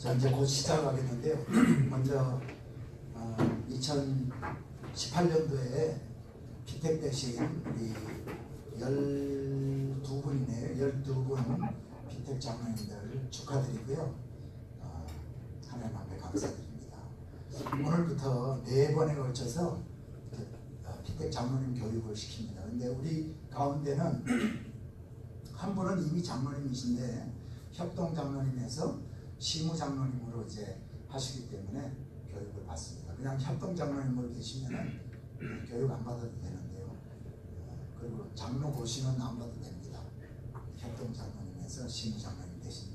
자, 이제 곧 시작하겠는데요. 먼저 2018년도에 피택 대신 우리 12분이네요. 12분 피택 장로님들 축하드리고요. 하나님 앞에 감사드립니다. 오늘부터 4번에 걸쳐서 피택 장로님 교육을 시킵니다. 근데 우리 가운데는 한 분은 이미 장로님이신데 협동 장로님에서 시무 장로님으로 이제 하시기 때문에 교육을 받습니다. 그냥 협동 장로님으로 계시면 교육 안 받아도 되는데요. 그리고 장로 고시는 안 받아도 됩니다. 협동 장로님에서 시무 장로님 대신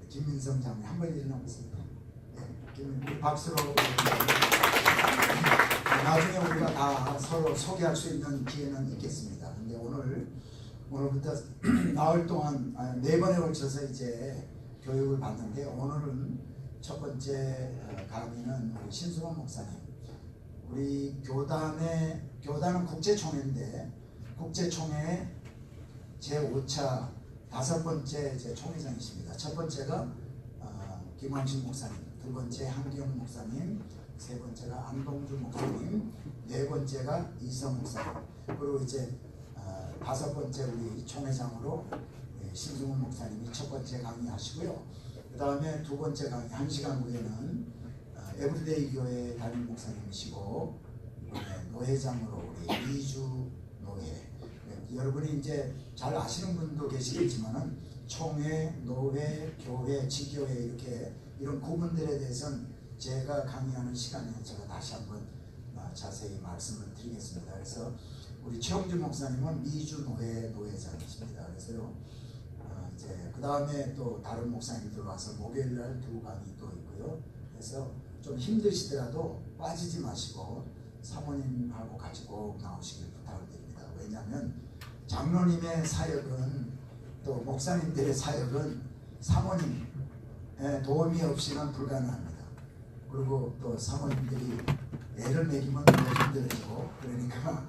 김민성 장로님 한 번 일어나보세요. 네, 박수로 나중에 우리가 다 서로 소개할 수 있는 기회는 있겠습니다. 근데 오늘부터 나흘 동안 4번에 걸쳐서 이제 교육을 받는데 오늘은 첫 번째 강의는 우리 신승원 목사님. 우리 교단은 국제총회인데 국제총회 제5차 5번째 제 총회장이십니다. 첫 번째가 김환식 목사님, 두 번째 한기영 목사님, 세 번째가 안동주 목사님, 네 번째가 이성 목사님, 그리고 이제 5번째 우리 총회장으로 신승훈 목사님이 첫 번째 강의하시고요. 그 다음에 두 번째 강의 1시간 후에는 에브리데이 교회 담임 목사님이시고 노회장으로 우리 이주 노회. 여러분이 이제 잘 아시는 분도 계시겠지만은 총회, 노회, 교회, 지교회 이렇게 이런 구분들에 대해서는 제가 강의하는 시간에 제가 다시 한번 자세히 말씀을 드리겠습니다. 그래서 우리 최홍준 목사님은 미주 노회 노회장이십니다. 그래서요 이제 그 다음에 또 다른 목사님들 와서 목요일 날 2강이 또 있고요. 그래서 좀 힘드시더라도 빠지지 마시고 사모님하고 같이 꼭 나오시길 부탁을 드립니다. 왜냐하면 장로님의 사역은 또 목사님들의 사역은 사모님의 도움이 없이는 불가능합니다. 그리고 또 사모님들이 애를 먹이면 더 힘들어지고 그러니까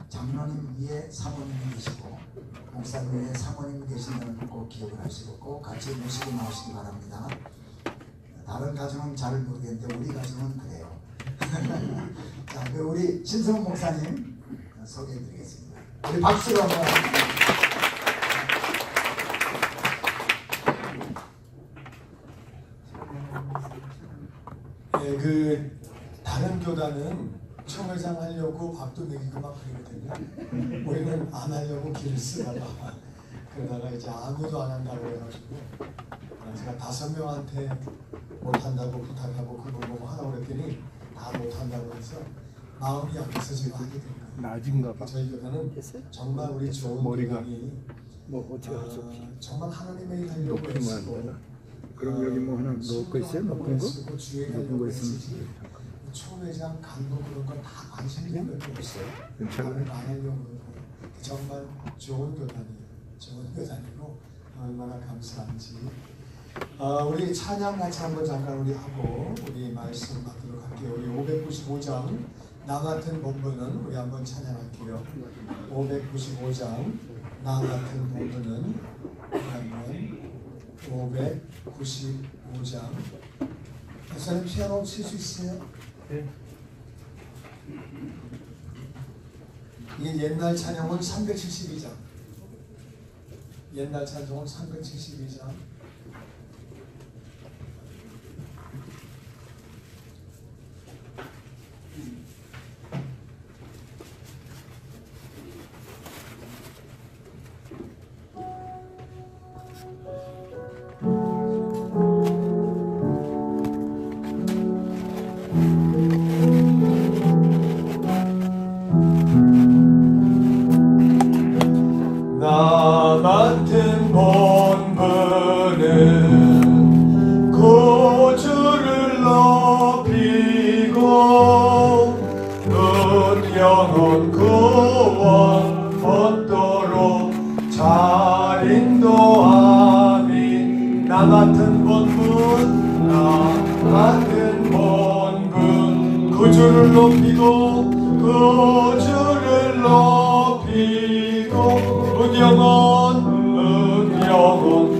장로님 위에 사모님이 계시고 목사님 위에 사모님이 계신다는 걸 꼭 기억을 하시고 꼭 같이 모시고 나오시기 바랍니다. 다른 가정은 잘 모르겠는데 우리 가정은 그래요. 자, 우리 신성훈 목사님 소개해 드리겠습니다. 우리 박수로 한번. 네, 다른 교단은 총회장 하려고 밥도 먹이고 막 그러거든요. 우리는 안 하려고 길을 쓰다가 그러다가 이제 아무도 안 한다고 해가지고 제가 5명한테 못한다고 부탁하고 그거 보고 하라고 그랬더니 다 못한다고 해서 마음이 약해서 지금 하게 된 거예요. 낮은가 봐. 저희 교단은 정말 우리 좋은 교단이 어떻게 할 수 없이. 정말 하나님의 일 하려고 높이면 안 애쓰고 되나? 그럼 여기 뭐 하나 넣을 거 있어요? 높은 거? 높은 거 있으면 총회장 간부 그런 건 다 관심이 별로 없어요. 괜찮아요. 안 하려고 그러고 정말 좋은 교단이에요. 좋은 교단이고 얼마나 감사한지. 우리 찬양 같이 한번 잠깐 우리 하고 우리 말씀 받도록 할게요. 우리 595장 나 같은 본분은 우리 한번 찬양할게요. 595장 나 같은 본분은 우리 한번 595장. 목사님 피아노 칠 수 있어요? 네. 이게 옛날 찬양은 372장. 옛날 찬송은 372장. 나 같은 본분은 구주를 높이고 영혼 구원 얻도록 잘 인도하니 나 같은 본분 구주를 높이고 구주를 높이고 은영원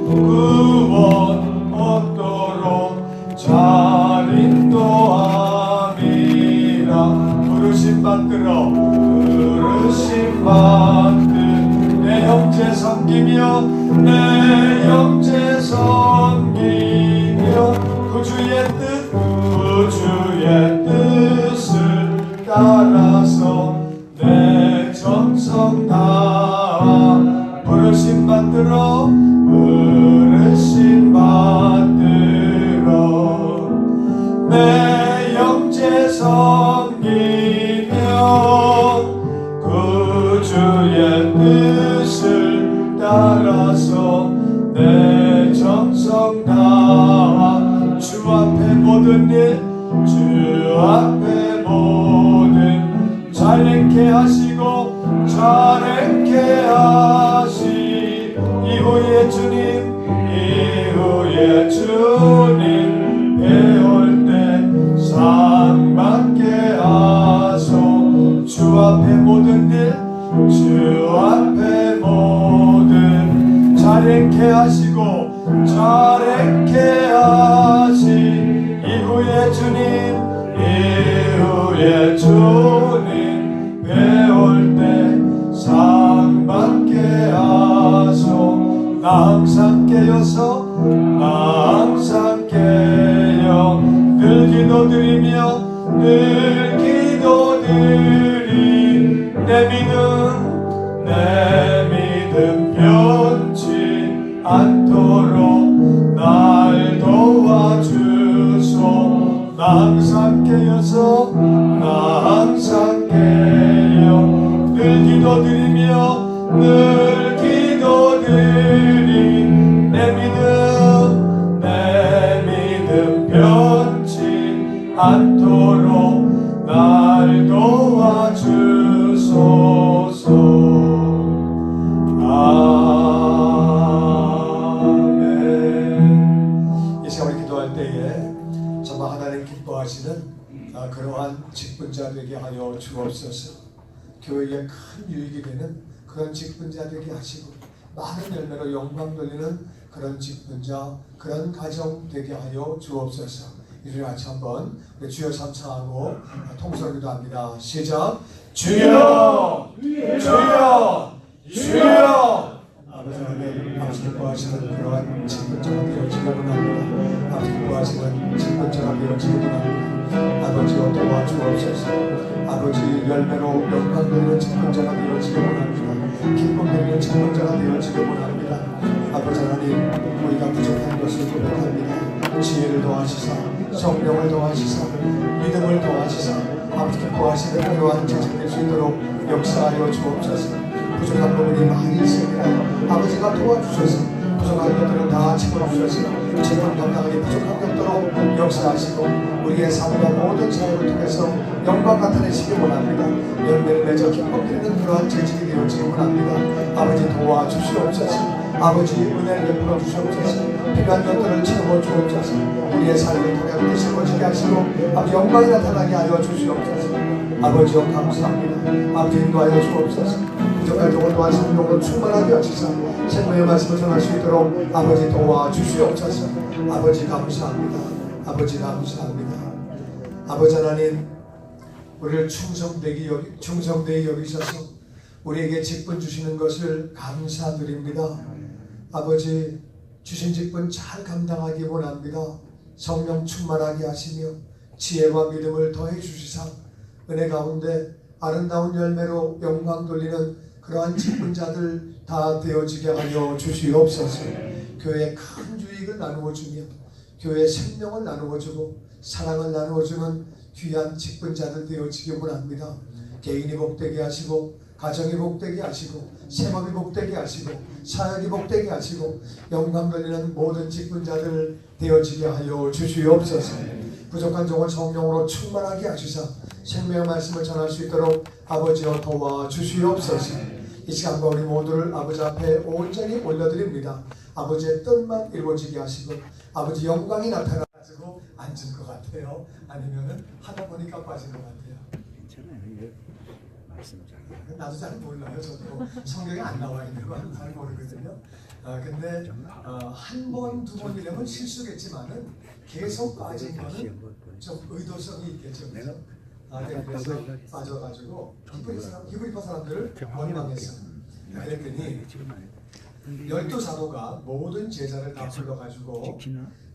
구원 얻도록 이후에 주님 배울 때 상 받게 하소. 주 앞에 모든 일, 주 앞에 모든 자랭케 하시고 자랭케 하시. 이후에 주님 배울 때 상 받게 하소. 나 항상 깨어서 나 항상 깨어 늘 기도드리며 늘 기도드리. 내 믿음 변치 않도록 날 도와주소. 나 항상 깨어서 나 항상 깨어 늘 기도드리며 늘 기도드리. 내 믿음 변치 않도록 날 도와주소서. 아멘. 이 시간 우리 기도할 때에 정말 하나님 기뻐하시는 그러한 직분자 되게 하여 주옵소서. 교회에 큰 유익이 되는 그런 직분자 되게 하시고 많은 열매로 영광 돌리는 그런 직분자, 그런 가정 되게 하여 주옵소서. 이주에 같이 한번 우리 주여 삼창하고 통성을 기도합니다. 시작. 주여, 주여, 주여. 아버지 하나님, 아버지 기뻐하시는 그러한 직분자가 되어지기를 원합니다. 아버지 기뻐하시는 직분자가 되어지기를 원합니다. 아버지여 도와주옵소서. 아버지 열매로 영광 돌리는 직분자가 되어지기를 원합니다. 기쁨 돌리는 직분자가 되어지기를 원합니다. 아버지 하나님, 우리가 부족한 것을 고백합니다. 지혜를 더하시사, 성령을 더하시사, 믿음을 더하시사, 아버지 기뻐하시는 그러한 제작될 수 있도록 역사하여 주옵소서. 부족한 부분이 많이 있습니다. 아버지가 도와주셔서 부족한 것들을 다 채워주셔서 제발 감당하기 부족한 것도록 역사하시고 우리의 삶과 모든 사역을 통해서 영광 나타내시기 원합니다. 열매를 맺어 기쁨 드리는 그러한 재직이 되어지기 원합니다. 아버지 도와주시옵소서. 아버지 은혜를 베풀어 주시옵소서. 필요한 것들을 채워주옵소서. 우리의 삶을 통해 우리 세워지게 하시고 아버지 영광이 나타나게 하여 주시옵소서. 아버지여 감사합니다. 아버지 인도하여 주옵소서. 부족할 종을 도와주시는 종을 충만하게 하시사 생명의 말씀을 전할 수 있도록 아버지 도와주시옵소서. 아버지 감사합니다. 아버지 감사합니다. 아버지 하나님, 우리를 충성되게 여기셔서 우리에게 직분 주시는 것을 감사드립니다. 아버지, 주신 직분 잘 감당하기 원합니다. 성령 충만하게 하시며 지혜와 믿음을 더해 주시사 은혜 가운데 아름다운 열매로 영광 돌리는 그러한 직분자들 다 되어지게 하여 주시옵소서. 교회에 큰 유익을 나누어주며 교회의 생명을 나누어주고 사랑을 나누어주는 귀한 직분자들 되어지기 원합니다. 개인이 복되게 하시고 가정이 복되게 하시고 생업이 복되게 하시고 사역이 복되게 하시고 영광 돌리는 모든 직분자들 되어지게 하여 주시옵소서. 부족한 종을 성령으로 충만하게 하시사 생명의 말씀을 전할 수 있도록 아버지여 도와주시옵소서. 이 시간과 우리 모두를 아버지 앞에 온전히 올려드립니다. 아버지의 뜻만 이루어지게 하시고 아버지 영광이 나타나가지고 앉은 것 같아요. 아니면은 하다 보니까 빠진 것 같아요. 괜찮아요. 이게 말씀 잘. 나도 잘 몰라요. 저도 성경에 안 나와 있는 건 잘 모르거든요. 근데 한 번, 두 번이라면 실수겠지만은 계속 빠진 거는 좀 의도성이 있겠죠. 그렇죠? 그래서 빠져가지고 히브리파 사람들을 원망했어. 그랬더니 12사도가 모든 제자를 다 불러가지고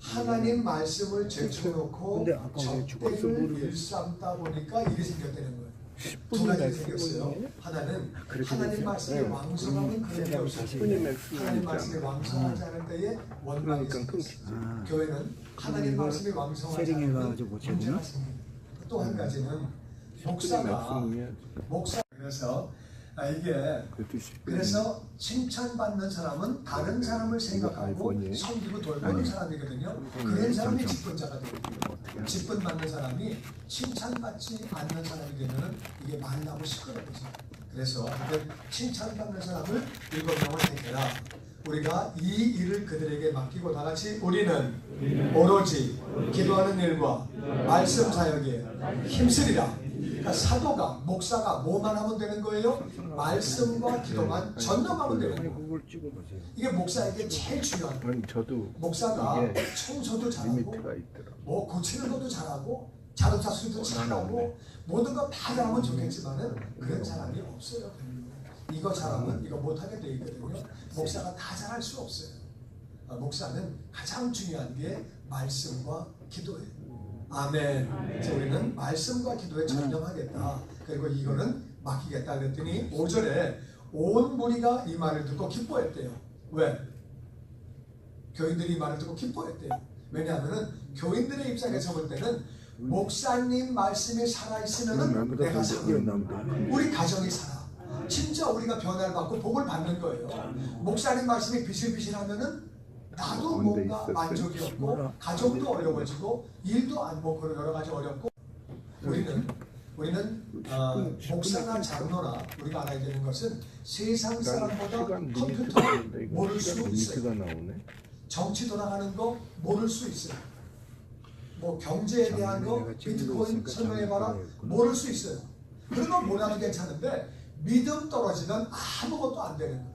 하나님 말씀을 제쳐놓고 적대를 일삼다 보니까 일이 생겼다는 거예요. 두 가지 생겼어요. 하나는 하나님 말씀이 왕성하면 그런 게 없어요. 하나님 말씀이 왕성하지 않을 때에 원망이 생겼어요. 교회는 하나님 말씀이 왕성하지 않으면 문제가 생깁니다. 또 한 가지는 목사가 그래서 그래서 칭찬받는 사람은 다른 사람을 생각하고 섬기고 돌보는 사람이거든요. 그런 사람이 직분자가 되거든요. 직분받는 사람이 칭찬받지 않는 사람이 되면 이게 말나고 시끄러워져. 그래서 칭찬받는 사람을 7명을 택해라. 우리가 이 일을 그들에게 맡기고 다 같이 우리는 오로지 기도하는 일과 말씀 사역에 힘쓰리라. 그러니까 사도가 목사가 뭐만 하면 되는 거예요? 말씀과 기도만 전념하면 되는 거예요. 그걸 찍어보세요. 이게 목사에게 제일 중요한 거예요. 아니 저도 목사가 이게 청소도 잘하고 리미트가 있더라. 뭐 고치는 것도 잘하고 자동차 수리도 잘하고 모든 거 다 잘하면 좋겠지만은 그런 사람이 없어요. 별로. 이거 잘하면 이거 못하게 돼 있거든요. 목사가 다 잘할 수 없어요. 목사는 가장 중요한 게 말씀과 기도예요. 아멘. 그래서 우리는 말씀과 기도에 전념하겠다. 그리고 이거는 맡기겠다 그랬더니 5절에 온 무리가 이 말을 듣고 기뻐했대요. 왜? 교인들이 이 말을 듣고 기뻐했대요. 왜냐하면 교인들의 입장에서 볼 때는 목사님 말씀이 살아있으면 내가 살아. 우리 가정이 살아. 진짜 우리가 변화를 받고 복을 받는 거예요. 목사님 말씀이 비실비실하면은 나도 뭔가 만족이 없고 가정도 어려워지고 일도 안 먹고 여러 가지 어렵고 우리는 목사나 장로나 우리가 알아야 되는 것은 세상 사람보다 컴퓨터를 모를 수 있어요. 정치 돌아가는 거 모를 수 있어요. 뭐 경제에 대한 거 비트코인 설명해봐라 모를 수 있어요. 그런 건 몰라도 괜찮은데 믿음 떨어지면 아무것도 안 되는 거예요.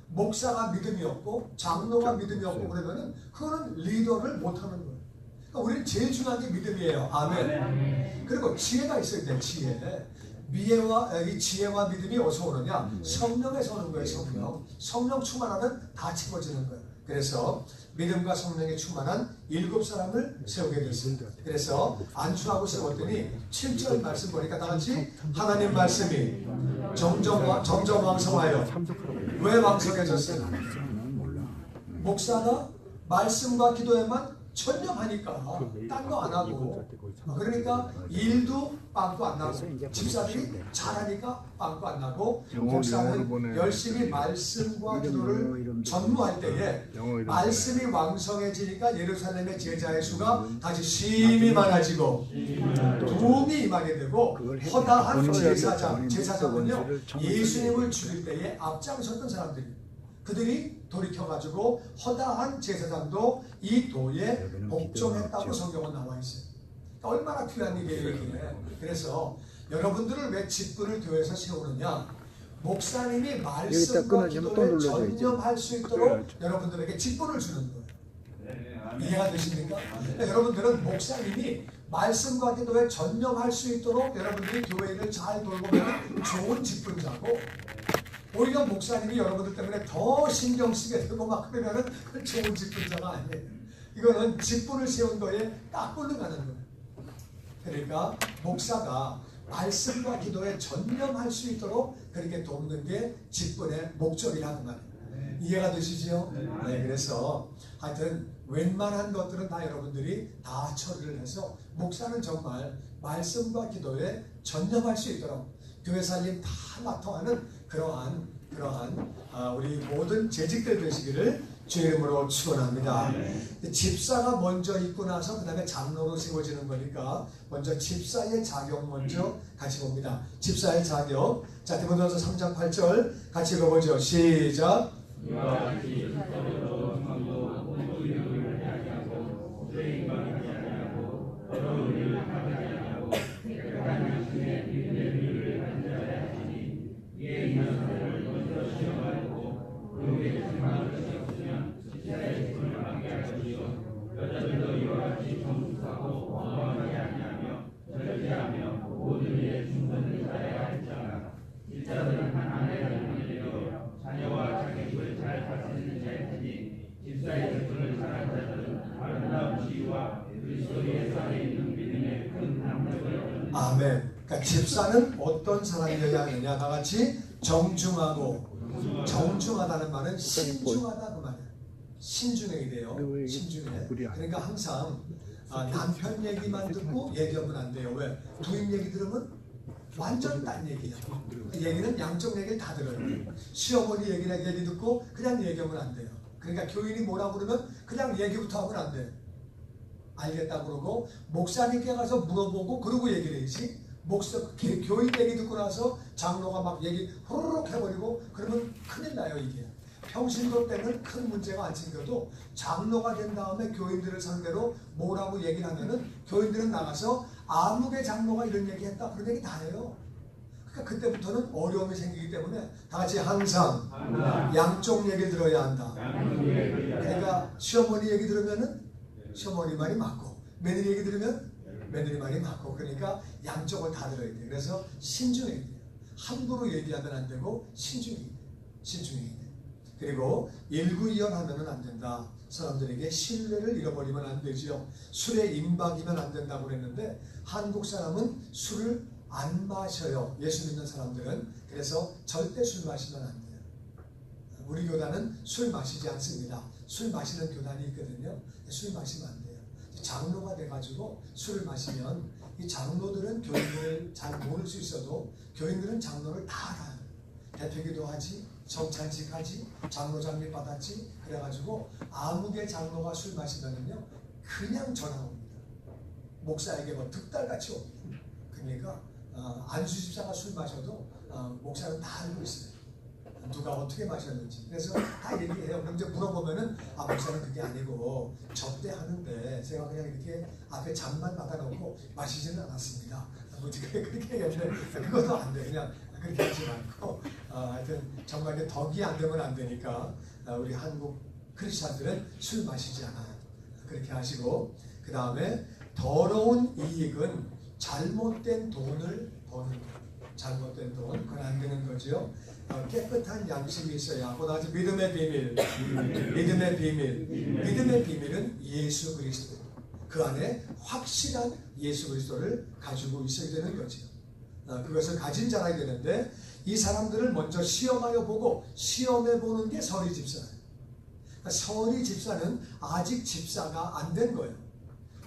목사가 믿음이 없고 장로가 믿음이 없고 그러면은 그거는 리더를 못하는 거예요. 그러니까 우리는 제일 중요한 게 믿음이에요. 아멘. 그리고 지혜가 있어야 돼. 지혜. 이 지혜와 믿음이 어디서 오느냐? 성령에서 오는 거예요. 성령 충만하면 다 채워지는 거예요. 그래서 믿음과 성령에 충만한 7사람을 세우게 됐습니다. 그래서 안수하고 세웠더니 7절 말씀 보니까 다 같이 하나님 말씀이 점점 왕성하여 왜 왕성해졌어요? 목사가 말씀과 기도에만 전념하니까 딴 거 안 하고 그러니까 일도 빵도 안 나고 집사들이 잘하니까 빵도 안 나고 목사는 열심히 말씀과 기도를 전무할 때에 말씀이 왕성해지니까 예루살렘의 제자의 수가 다시 심히 많아지고 도움이 임하게 되고 허다한 제사장은요 예수님을 죽일 때에 앞장섰던 사람들이 그들이 돌이켜가지고 허다한 제사장도 이 도에 복종했다고 성경은 나와 있어요. 얼마나 필요한 일이에요 이게. 그래서 여러분들을 왜 직분을 교회에서 세우느냐, 목사님이 말씀과 기도에 전념할 수 있도록 여러분들에게 직분을 주는 거예요. 이해가 되십니까? 여러분들은 목사님이 말씀과 기도에 전념할 수 있도록 여러분들이 교회를 잘 돌보면 좋은 직분자고, 오히려 목사님이 여러분들 때문에 더 신경 쓰게 되고 막 그러면은 좋은 직분자가 아니에요. 이거는 직분을 세운 거에 딱 끌려가는 거예요. 그러니까 목사가 말씀과 기도에 전념할 수 있도록 그렇게 돕는 게 직분의 목적이라는 말이에요. 이해가 되시죠? 네, 그래서 하여튼 웬만한 것들은 다 여러분들이 다 처리를 해서 목사는 정말 말씀과 기도에 전념할 수 있도록 교회 살림 다 맡아가는 그러한 우리 모든 재직들 되시기를 주의 이름으로 축원합니다. 집사가 먼저 있고 나서 그 다음에 장로로 세워지는 거니까 먼저 집사의 자격 먼저 같이 봅니다. 집사의 자격. 자, 디모데후서 3장 8절 같이 읽어보죠. 시작. 아멘. 그러니까 집사는 어떤 사람이어야 하느냐? 다 같이 정중하고, 정중하다는 말은 신중하다 그 말이에요. 신중해야 돼요. 신중해. 그러니까 항상 남편 얘기만 듣고 얘기하면 안 돼요. 왜? 부인 얘기 들으면 완전 딴 얘기야. 얘기는 양쪽 얘기를 다 들어요. 시어머니 얘기 듣고 그냥 얘기하면 안 돼요. 그러니까 교인이 뭐라고 그러면 그냥 얘기부터 하면 안 돼요. 알겠다 그러고 목사님께 가서 물어보고 그러고 얘기를 해야지. 교인 얘기 듣고 나서 장로가 막 얘기 호로록 해버리고 그러면 큰일 나요 이게. 평신도 때는 큰 문제가 안 생겨도 장로가 된 다음에 교인들을 상대로 뭐라고 얘기를 하면은 교인들은 나가서 아무개 장로가 이런 얘기했다 그런 얘기 다 해요. 그러니까 그때부터는 어려움이 생기기 때문에 다 같이 항상 양쪽 얘기를 들어야 한다. 그러니까 시어머니 얘기 들으면은 시어머니 말이 맞고 며느리 얘기 들으면 며느리 말이 맞고 그러니까 양쪽을 다 들어야 돼요. 그래서 신중해야 돼요. 함부로 얘기하면 안 되고 신중해야 돼요. 그리고 일구이연하면 안 된다. 사람들에게 신뢰를 잃어버리면 안 되지요. 술에 임박이면 안 된다고 그랬는데 한국 사람은 술을 안 마셔요. 예수 믿는 사람들은. 그래서 절대 술 마시면 안 돼요. 우리 교단은 술 마시지 않습니다. 술 마시는 교단이 있거든요. 술 마시면 안 돼요. 장로가 돼가지고 술을 마시면 이 장로들은 교인들을 잘 모를 수 있어도 교인들은 장로를 다 알아요. 대표기도 하지, 성찬식 하지, 장로 장례 받았지. 그래가지고 아무개 장로가 술 마시면은요 그냥 전화 옵니다. 목사에게 뭐 득달같이 옵니다. 그러니까 안수 집사가 술 마셔도 목사는 다 알고 있어요. 누가 어떻게 마셨는지. 그래서 다 얘기해요. 그럼 이제 물어보면은 목사는 그게 아니고 접대하는데 제가 그냥 이렇게 앞에 잔만 받아놓고 마시지는 않았습니다. 그렇게 얘기하는데 그것도 안 돼. 그냥 그렇게 하지 말고 하여튼 정말 이게 덕이 안 되면 안 되니까 우리 한국 크리스찬들은 술 마시지 않아요. 그렇게 하시고 그 다음에 더러운 이익은 잘못된 돈을 버는 것. 잘못된 돈, 그건 안 되는 거죠. 깨끗한 양심이 있어야 하고, 나중에 믿음의 비밀. 믿음의 비밀은 예수 그리스도. 그 안에 확실한 예수 그리스도를 가지고 있어야 되는 거죠. 그것을 가진 자라야 되는데, 이 사람들을 먼저 시험하여 보고, 시험해 보는 게 서리 집사예요. 그러니까 서리 집사는 아직 집사가 안 된 거예요.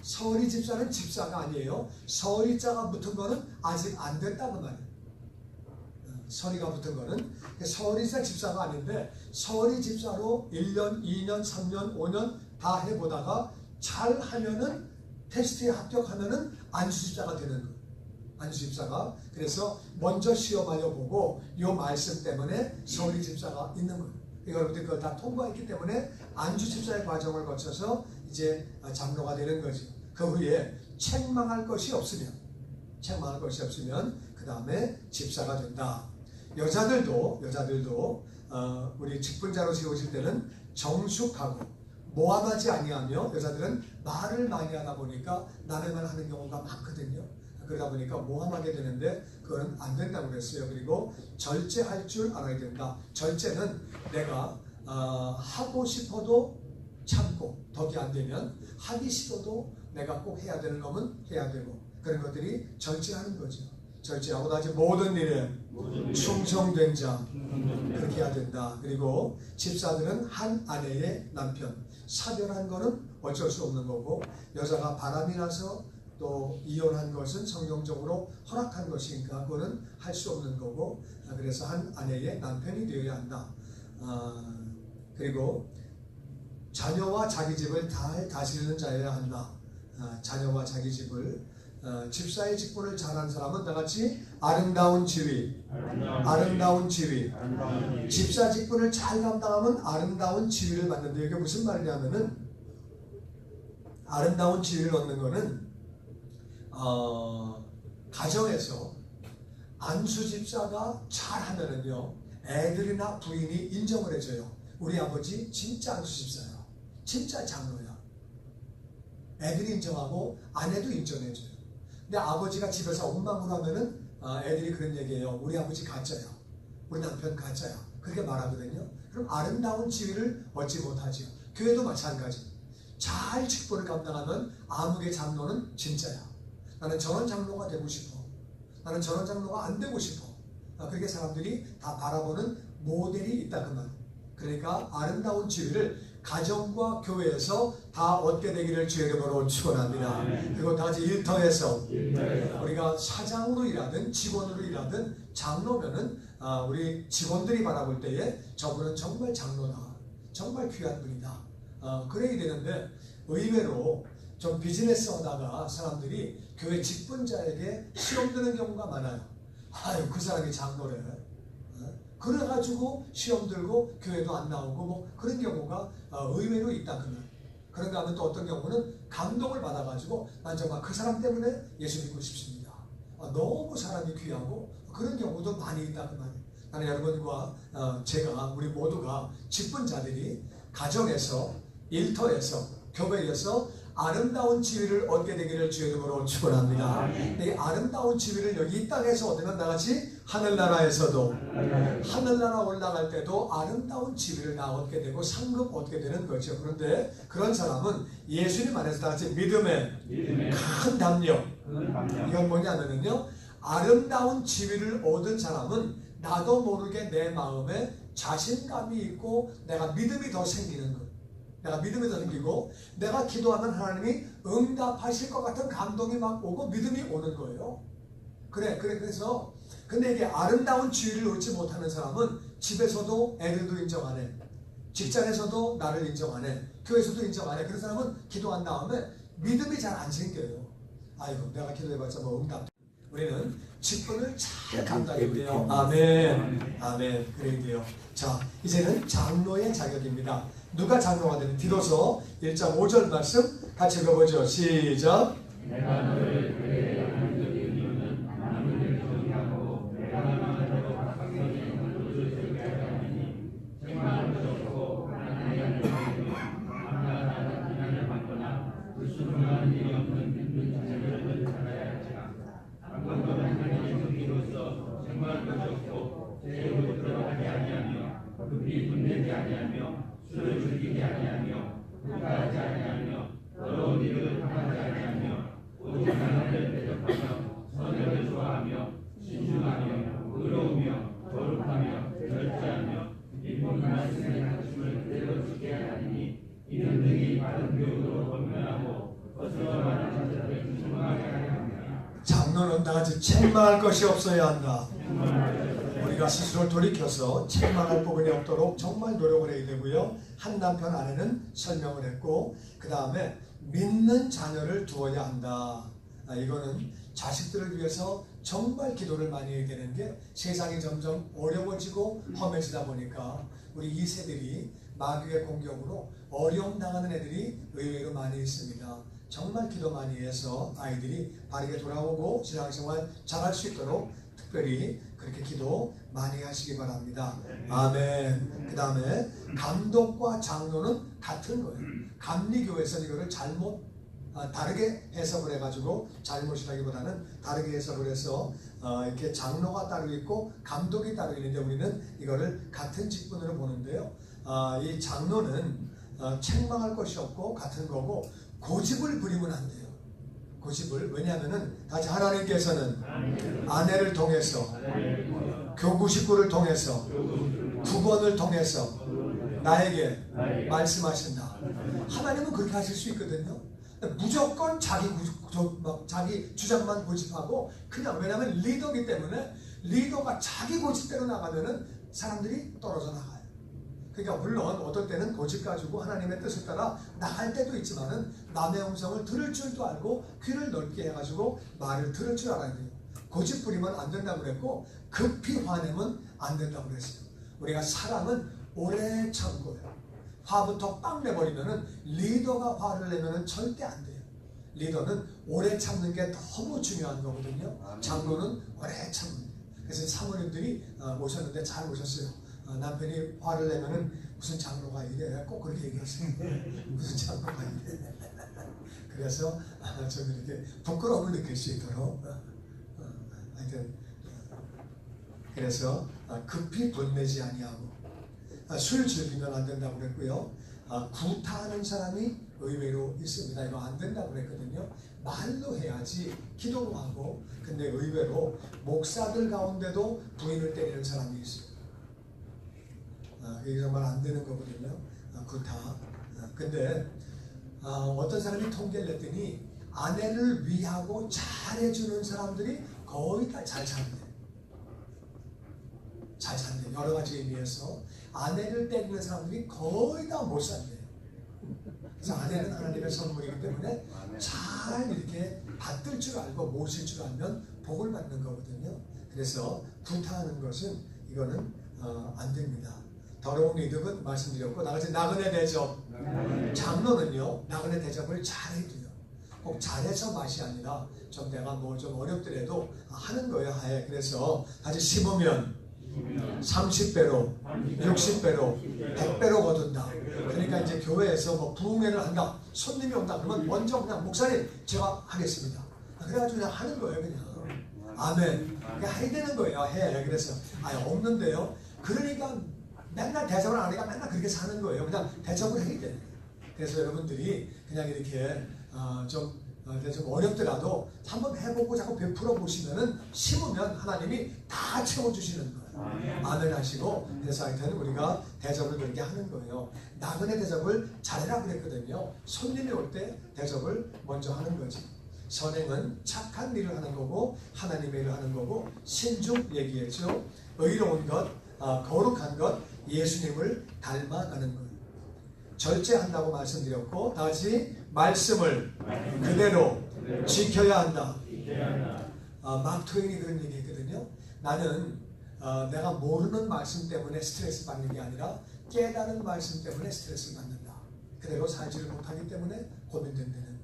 서리 집사는 집사가 아니에요. 서리자가 붙은 거는 아직 안 됐다고 말이에요. 서리가 붙은 거는 서리자 집사가 아닌데 서리 집사로 1년, 2년, 3년, 5년 다 해보다가 잘하면은 테스트에 합격하면은 안수집사가 되는 거예요. 안수집사가. 그래서 먼저 시험하여 보고 이 말씀 때문에 서리 집사가 있는 거예요. 여러분들 그걸 다 통과했기 때문에 안수집사의 과정을 거쳐서 이제 장로가 되는 거죠. 그 후에 책망할 것이 없으면 그 다음에 집사가 된다. 여자들도 우리 직분자로 세우실 때는 정숙하고 모함하지 아니하며, 여자들은 말을 많이 하다 보니까 남의만 하는 경우가 많거든요. 그러다 보니까 모함하게 되는데 그건 안 된다고 그랬어요. 그리고 절제할 줄 알아야 된다. 절제는 내가 하고 싶어도 참고, 덕이 안 되면 하기 싫어도 내가 꼭 해야 되는 거면 해야 되고, 그런 것들이 절제하는 거죠. 절제하고 나지 모든 일에 충성된 자, 그렇게 해야 된다. 그리고 집사들은 한 아내의 남편, 사별한 거는 어쩔 수 없는 거고, 여자가 바람이 나서 또 이혼한 것은 성경적으로 허락한 것이니까 그거는 할 수 없는 거고, 그래서 한 아내의 남편이 되어야 한다. 그리고 자녀와 자기 집을 잘 다스리는 자여야 한다. 자녀와 자기 집을, 집사의 직분을 잘하는 사람은 다같이 아름다운 지위. 집사 직분을 잘 감당하면 아름다운 지위를 받는데, 이게 무슨 말이냐면은 아름다운 지위를 얻는 거는 가정에서 안수 집사가 잘하면은요 애들이나 부인이 인정을 해줘요. 우리 아버지 진짜 안수 집사야, 진짜 장로야. 애들이 인정하고 아내도 인정해줘요. 근데 아버지가 집에서 엉망으로 하면은 애들이 그런 얘기해요. 우리 아버지 가짜야, 우리 남편 가짜야, 그렇게 말하거든요. 그럼 아름다운 지위를 얻지 못하죠. 교회도 마찬가지. 잘 직분을 감당하면 아무개 장로는 진짜야. 나는 저런 장로가 되고 싶어, 나는 저런 장로가 안 되고 싶어. 그렇게 사람들이 다 바라보는 모델이 있다 그 말. 그러니까 아름다운 지위를 가정과 교회에서 다 얻게 되기를 주의 이름으로 축원합니다. 그리고 다 같이 일터에서 우리가 사장으로 일하든 직원으로 일하든 장로면은 우리 직원들이 바라볼 때에 저분은 정말 장로다, 정말 귀한 분이다, 그래야 되는데, 의외로 좀 비즈니스 하다가 사람들이 교회 직분자에게 시험 드는 경우가 많아요. 아유, 그 사람이 장로래, 그래가지고 시험 들고 교회도 안 나오고 뭐 그런 경우가 의외로 있다 그러면. 그런가 하면 또 어떤 경우는 감동을 받아가지고 난 정말 그 사람 때문에 예수 믿고 싶습니다. 너무 사람이 귀하고 그런 경우도 많이 있다 그 말이에요. 나는 여러분과 제가 우리 모두가 기쁜 자들이 가정에서 일터에서 교회에서 아름다운 지위를 얻게 되기를 주의 이름으로 축원합니다. 이 아름다운 지위를 여기 이 땅에서 얻으면 나같이 하늘나라에서도 하늘나라 올라갈 때도 아름다운 지위를 나 얻게 되고 상급 얻게 되는 거죠. 그런데 그런 사람은 예수님 안에서 나같이 믿음의 큰 담력. 이건 뭐냐면요, 아름다운 지위를 얻은 사람은 나도 모르게 내 마음에 자신감이 있고 내가 믿음이 더 생기는 것. 내가 믿음이 더 생기고 내가 기도하면 하나님이 응답하실 것 같은 감동이 막 오고 믿음이 오는 거예요. 그래서 근데 이게 아름다운 지위를 얻지 못하는 사람은 집에서도 애들도 인정 안 해, 직장에서도 나를 인정 안 해, 교회에서도 인정 안 해. 그런 사람은 기도한 다음에 믿음이 잘 안 생겨요. 아이고 내가 기도해봤자 뭐 응답. 우리는 직분을 잘 감당해야 돼요. 아멘. 아멘. 그래야 돼요. 자, 이제는 장로의 자격입니다. 누가 장로가 되는? 디도서 1장 5절 말씀 같이 읽어보죠. 시작. 내가 너를 그의 하나님의 이유는 남을 정의하고 내가 말하고 각각의 원로를 설계하게 하니 책망을 줬고 하나님의 영광이며 하나님의 비난을 받거나 불순종하는 일이 없는 믿는 자녀를 살아야 할지라. 한 번도 하나님의 정의로서 책망을 줬고 죄로 들어가게 아니하며 급히 분내지 아니하며 술을 즐기지 아니하며 흑화하지 아니하며 더러운 일을 행하지 아니하며 오직 하나님을 대적하며 선을 좋아하며 신중하며 의로우며 거룩하며 절제하며 이쁜 말씀의 가르침을 그대로 지켜야 하니 이는 등이 바른 교육으로 권면하고 거슬러 가는 자들을 조심하게 하려 합니다. 장로는 다같이 책망할 것이 없어야 한다. 우리가 스스로 돌이켜서 책망할 부분이 없도록 정말 노력을 해야 되고요. 한 남편 아내는 설명을 했고 그 다음에 믿는 자녀를 두어야 한다. 이거는 자식들을 위해서 정말 기도를 많이 해야 되는 게 세상이 점점 어려워지고 험해지다 보니까 우리 2세들이 마귀의 공격으로 어려움 당하는 애들이 의외로 많이 있습니다. 정말 기도 많이 해서 아이들이 바르게 돌아오고 신앙생활 잘할 수 있도록 특별히 그렇게 기도 많이 하시기 바랍니다. 아멘. 그 다음에 감독과 장로는 같은 거예요. 감리교에서는 이거를 다르게 해석을 해가지고 잘못이라기보다는 다르게 해석을 해서 이렇게 장로가 따로 있고 감독이 따로 있는데 우리는 이거를 같은 직분으로 보는데요. 이 장로는 책망할 것이 없고 같은 거고 고집을 부리면 안 돼요. 고집을. 왜냐하면은 다시 하나님께서는 아내를 통해서 교구 식구를 통해서 구번을 통해서 나에게 말씀하신다. 하나님은 그렇게 하실 수 있거든요. 무조건 자기 주장만 고집하고 그냥, 왜냐하면 리더기 때문에 리더가 자기 고집대로 나가면은 사람들이 떨어져 나가요. 그러니까 물론 어떨 때는 고집 가지고 하나님의 뜻을 따라 나갈 때도 있지만은 남의 음성을 들을 줄도 알고 귀를 넓게 해가지고 말을 들을 줄 알아야 돼요. 고집 부리면 안 된다고 그랬고 급히 화내면 안 된다고 그랬어요. 우리가 사람은 오래 참고요. 화부터 빵 내버리면은 리더가 화를 내면은 절대 안 돼요. 리더는 오래 참는 게 너무 중요한 거거든요. 장로는 오래 참는 거예요. 그래서 사모님들이 모셨는데 잘 모셨어요. 남편이 화를 내면은 무슨 장로가 이래 꼭 그렇게 얘기했어요. 무슨 장로가 이래. 그래서 저는 이렇게 부끄러움을 느낄 수 있도록 하여튼 그래서 급히 분내지 아니하고 술 즐기면 안 된다고 그랬고요. 구타하는 사람이 의외로 있습니다. 이거 안 된다고 그랬거든요. 말로 해야지 기도로 하고. 근데 의외로 목사들 가운데도 부인을 때리는 사람이 있어요. 이게 정말 안 되는 거거든요. 구타. 근데 어떤 사람이 통계를 냈더니 아내를 위하고 잘해주는 사람들이 거의 다 잘 산대요. 잘 산대요. 여러 가지 의미에서 아내를 때리는 사람들이 거의 다 못 산대요. 그래서 아내는 하나님의 선물이기 때문에 잘 이렇게 받들 줄 알고 모실 줄 알면 복을 받는 거거든요. 그래서 구타하는 것은 이거는 안 됩니다. 더러운 이득은 말씀드렸고, 나같이 나그네 대접, 장로는요 나그네 대접을 잘해야 돼요. 꼭 잘해서 맛이 아니라 좀 내가 뭐 좀 어렵더라도 하는 거예요. 하에. 그래서 다시 심으면 30배로, 60배로, 100배로 거둔다. 그러니까 이제 교회에서 뭐 부흥회를 한다, 손님이 온다 그러면 먼저 그냥 목사님 제가 하겠습니다. 그래가지고 그냥 하는 거예요. 그냥 아멘. 그냥 해야 되는 거예요. 해. 그래서 없는데요. 그러니까 맨날 대접을 안 하니까 맨날 그렇게 사는 거예요. 그냥 대접을 해야 돼. 그래서 여러분들이 그냥 이렇게 좀 어렵더라도 한번 해보고 자꾸 베풀어 보시면은 심으면 하나님이 다 채워주시는 거예요. 아멘 하시고, 그래서 하여튼 우리가 대접을 그렇게 하는 거예요. 나그네 대접을 잘해라 그랬거든요. 손님이 올 때 대접을 먼저 하는 거지. 선행은 착한 일을 하는 거고 하나님의 일을 하는 거고, 신중 얘기했죠. 의로운 것, 거룩한 것, 예수님을 닮아가는 거예요. 절제한다고 말씀드렸고, 다시 말씀을 그대로 지켜야 한다. 마크 트웨인이 그런 얘기 했거든요. 나는 내가 모르는 말씀 때문에 스트레스 받는 게 아니라 깨달은 말씀 때문에 스트레스를 받는다. 그대로 살지를 못하기 때문에 고민된다는.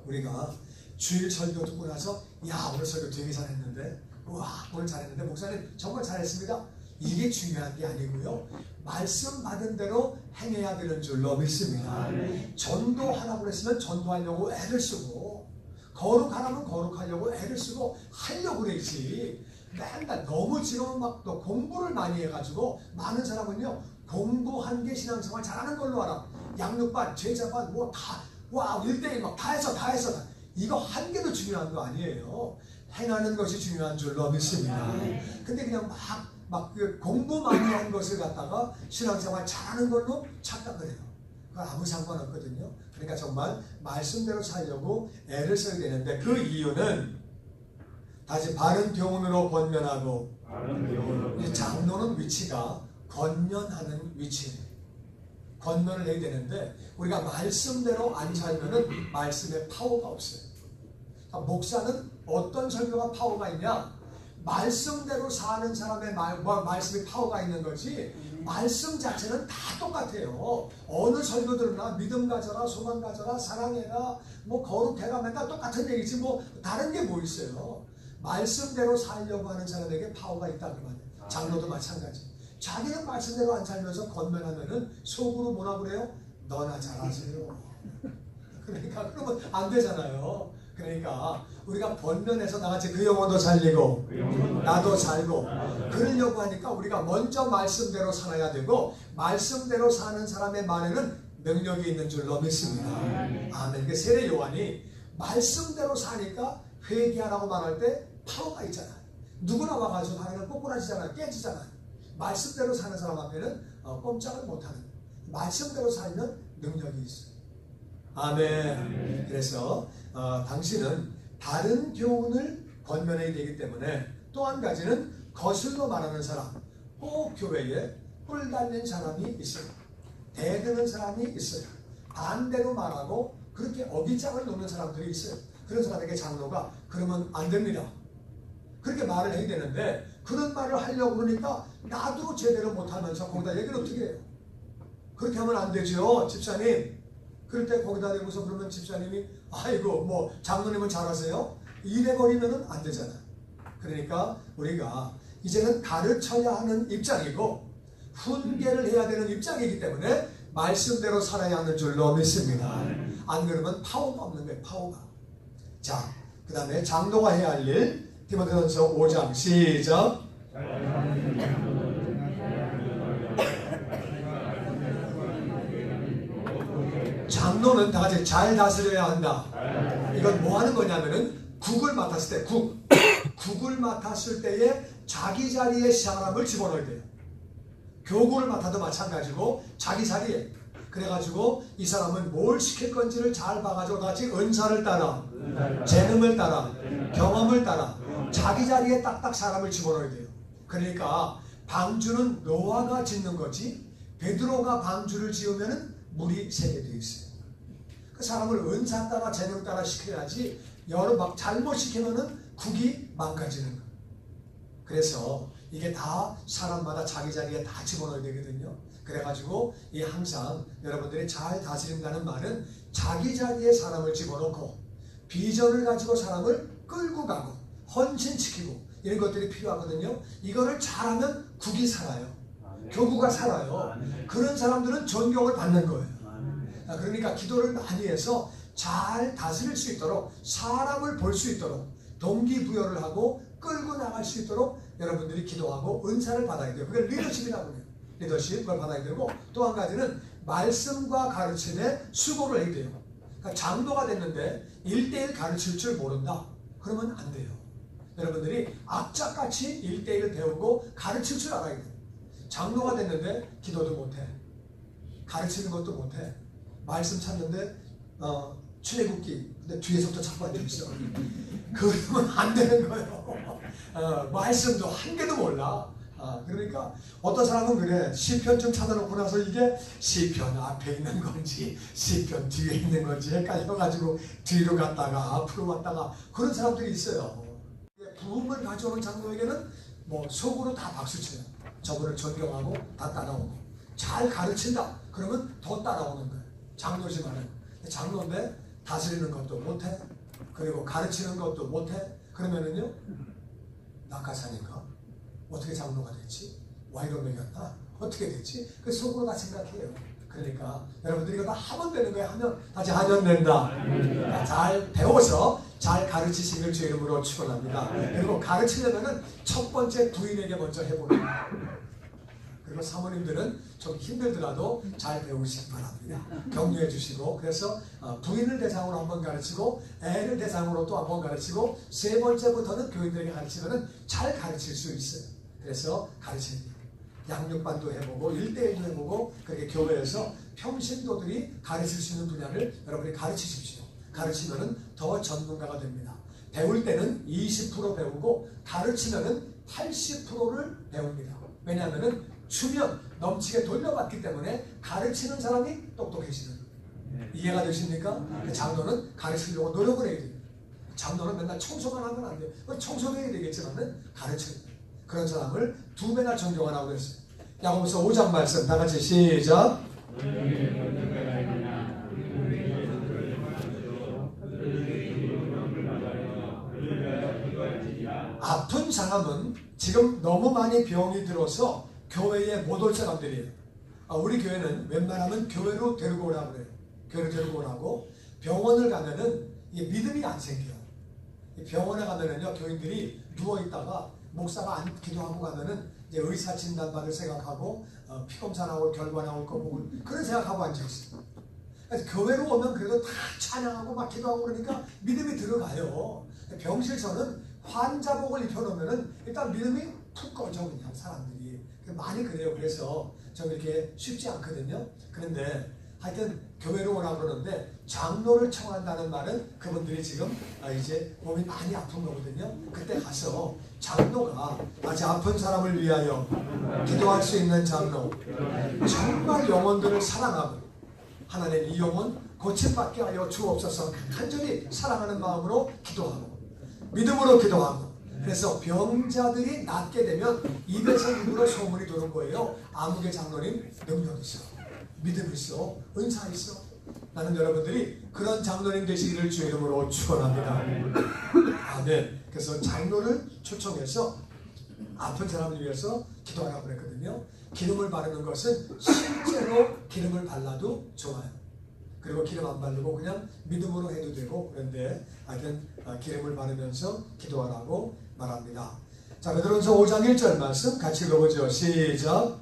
우리가 주일 설교 듣고 나서 야 오늘 설교 되게 잘했는데, 와 오늘 잘했는데 목사님 정말 잘했습니다, 이게 중요한 게 아니고요. 말씀 받은 대로 행해야 되는 줄로 믿습니다. 전도하라고 그랬으면 전도하려고 애를 쓰고, 거룩하라면 거룩하려고 애를 쓰고 하려고 그러지. 맨날 너무 지금 막 또 공부를 많이 해가지고, 많은 사람은요 공부한 게 신앙생활 잘하는 걸로 알아. 양육반, 제자반 뭐 다 와 1대1 막 다 했어. 이거 한 개도 중요한 거 아니에요. 행하는 것이 중요한 줄로 믿습니다. 근데 그냥 막 공부 많이 한 것을 갖다가 신앙생활 잘하는 걸로 착각을 해요. 그건 아무 상관없거든요. 그러니까 정말 말씀대로 살려고 애를 써야 되는데, 그 이유는 다시 바른 교훈으로 권면하고, 장로는 위치가 권면하는 위치예요. 권면을 해야 되는데, 우리가 말씀대로 안 살면은 말씀에 파워가 없어요. 그러니까 목사는 어떤 설교가 파워가 있냐? 말씀대로 사는 사람의 말씀이 파워가 있는 거지, 말씀 자체는 다 똑같아요. 어느 설교 들으나 믿음 가져라, 소망 가져라, 사랑해라, 뭐 거룩해라, 맨날 똑같은 얘기지 뭐 다른 게 뭐 있어요. 말씀대로 살려고 하는 사람에게 파워가 있다 그 말이에요. 장로도 마찬가지. 자기는 말씀대로 안 살면서 권면하면은 속으로 뭐라 그래요? 너나 잘하세요. 그러니까 그러면 안 되잖아요. 그러니까 우리가 권면해서 나같이 그 영혼도 살리고 나도 살고 그러려고 하니까 우리가 먼저 말씀대로 살아야 되고, 말씀대로 사는 사람의 말에는 능력이 있는 줄로 믿습니다. 아멘. 세례 요한이 말씀대로 사니까 회개하라고 말할 때 파워가 있잖아요. 누구나 와가지고 하나는 꼬꾸라지잖아요. 깨지잖아요. 말씀대로 사는 사람 앞에는 꼼짝을 못하는, 말씀대로 살면 능력이 있어요. 아멘. 그래서 당신은 다른 교훈을 권면해야 되기 때문에, 또 한 가지는 거슬러 말하는 사람, 꼭 교회에 뿔 달린 사람이 있어요. 대드는 사람이 있어요. 반대로 말하고 그렇게 어깃장을 놓는 사람들이 있어요. 그런 사람에게 장로가 그러면 안 됩니다, 그렇게 말을 해야 되는데, 그런 말을 하려고 그러니까 나도 제대로 못하면서 거기다 얘기를 어떻게 해요? 그렇게 하면 안 되죠, 집사님. 그럴 때 거기다 대고서 그러면 집사님이 아이고 뭐 장로님은 잘하세요? 이래버리면 안 되잖아요. 그러니까 우리가 이제는 가르쳐야 하는 입장이고 훈계를 해야 되는 입장이기 때문에 말씀대로 살아야 하는 줄로 믿습니다. 안 그러면 파워가 없는 거예요. 파워가. 자, 그 다음에 장로가 해야 할 일, 디모데전서 5장 시작. 장로는 다 같이 잘 다스려야 한다. 이건 뭐 하는 거냐면은 국을 맡았을 때, 국을 맡았을 때에 자기 자리에 사람을 집어넣어야 돼요. 교구를 맡아도 마찬가지고 자기 자리에. 그래가지고 이 사람은 뭘 시킬 건지를 잘 봐가지고 같이 은사를 따라, 재능을 따라, 경험을 따라 자기 자리에 딱딱 사람을 집어넣어야 돼요. 그러니까 방주는 노아가 짓는 거지, 베드로가 방주를 지으면은 물이 새게 되어 있어요. 그 사람을 은사 따라 재능 따라 시켜야지, 여러 막 잘못 시키면은 국이 망가지는 거예요. 그래서 이게 다 사람마다 자기 자리에 다 집어넣어야 되거든요. 그래가지고 이 항상 여러분들이 잘 다스린다는 말은 자기 자리에 사람을 집어넣고 비전을 가지고 사람을 끌고 가고 헌신시키고 이런 것들이 필요하거든요. 이거를 잘하면 국이 살아요. 교구가 살아요. 그런 사람들은 존경을 받는 거예요. 그러니까 기도를 많이 해서 잘 다스릴 수 있도록 사람을 볼 수 있도록 동기부여를 하고 끌고 나갈 수 있도록 여러분들이 기도하고 은사를 받아야 돼요. 그게 리더십이라고 해요. 리더십 그걸 받아야 되고 또 한 가지는 말씀과 가르침에 수고를 해야 돼요. 그러니까 장로가 됐는데 1:1 가르칠 줄 모른다. 그러면 안 돼요. 여러분들이 악착같이 1:1을 배우고 가르칠 줄 알아야 돼요. 장로가 됐는데 기도도 못해. 가르치는 것도 못해. 말씀 찾는데 출애굽기 근데 뒤에서부터 자꾸 앉아있어. 그러면 안 되는 거예요. 말씀도 한 개도 몰라. 그러니까 어떤 사람은 그래. 시편 좀 찾아놓고 나서 이게 시편 앞에 있는 건지 시편 뒤에 있는 건지 헷갈려가지고 뒤로 갔다가 앞으로 왔다가 그런 사람들이 있어요. 부흥을 가져오는 장로에게는 뭐 속으로 다 박수쳐요. 저분을 존경하고 다 따라오고 잘 가르친다. 그러면 더 따라오는 거예요. 장로지만은 장로인데 다스리는 것도 못해. 그리고 가르치는 것도 못해. 그러면은요 낙하산인가? 어떻게 장로가 됐지? 와이로 먹였나? 어떻게 됐지? 그 속으로 다 생각해요. 그러니까 여러분들이 이거 다 하면 되는 거예요. 하면 다시 하면 된다. 그러니까 잘 배워서 잘 가르치시길 주 이름으로 축원합니다. 그리고 가르치려면은 첫 번째 부인에게 먼저 해보는 거예요. 그리고 사모님들은 좀 힘들더라도 잘 배우시기 바랍니다. 격려해 주시고 그래서 부인을 대상으로 한번 가르치고 애를 대상으로 또 한번 가르치고 세 번째부터는 교인들에게 가르치면 잘 가르칠 수 있어요. 그래서 가르치는 양육반도 해보고 1:1도 해보고 그렇게 교회에서 평신도들이 가르칠 수 있는 분야를 여러분이 가르치십시오. 가르치면 더 전문가가 됩니다. 배울 때는 20% 배우고 가르치면 80%를 배웁니다. 왜냐하면 주면 넘치게 돌려받기 때문에 가르치는 사람이 똑똑해지는 거예요. 이해가 되십니까? 장로는 가르치려고 노력을 해야 돼요. 장로는 맨날 청소만 하면 안 돼요. 청소도 해야 되겠지만 가르쳐야 돼요. 그런 사람을 2배나 존경하라고 그랬어요. 야고보서 5장 말씀 다 같이 시작. 아픈 사람은 지금 너무 많이 병이 들어서 교회에 못 올 사람들이에요. 우리 교회는 웬만하면 교회로 데리고 오라고 그래요. 교회로 데리고 오라고. 병원을 가면은 이게 믿음이 안 생겨요. 병원에 가면은요, 교인들이 누워있다가 목사가 안 기도하고 가면은 이제 의사 진단받을 생각하고 피검사 나올 결과 나올 거 보고 그런 생각하고 앉아있어요. 그래서 교회로 오면 그래도 다 찬양하고 막 기도하고 그러니까 믿음이 들어가요. 병실서는 환자복을 입혀놓으면은 일단 믿음이 푹 꺼져 그냥 사람들이. 많이 그래요. 그래서 좀 이렇게 쉽지 않거든요. 그런데 하여튼 교회로 오라고 그러는데 장로를 청한다는 말은 그분들이 지금 이제 몸이 많이 아픈 거거든요. 그때 가서 장로가 아주 아픈 사람을 위하여 기도할 수 있는 장로, 정말 영혼들을 사랑하고 하나님 이 영혼 고침받게 하여 주옵소서 간절히 사랑하는 마음으로 기도하고 믿음으로 기도하고 그래서 병자들이 낫게 되면 입에서 입으로 소문이 도는 거예요. 아무개 장로님 능력 있어, 믿음 있어, 은사 있어. 나는 여러분들이 그런 장로님 되시기를 주 이름으로 축원합니다. 아멘. 그래서 장로를 초청해서 아픈 사람을 위해서 기도하라고 그랬거든요. 기름을 바르는 것은 실제로 기름을 발라도 좋아요. 그리고 기름 안 바르고 그냥 믿음으로 해도 되고 그런데 하여튼 기름을 바르면서 기도하라고 말합니다. 자, 베드로전서 5장 1절 말씀 같이 읽어보죠. 시작.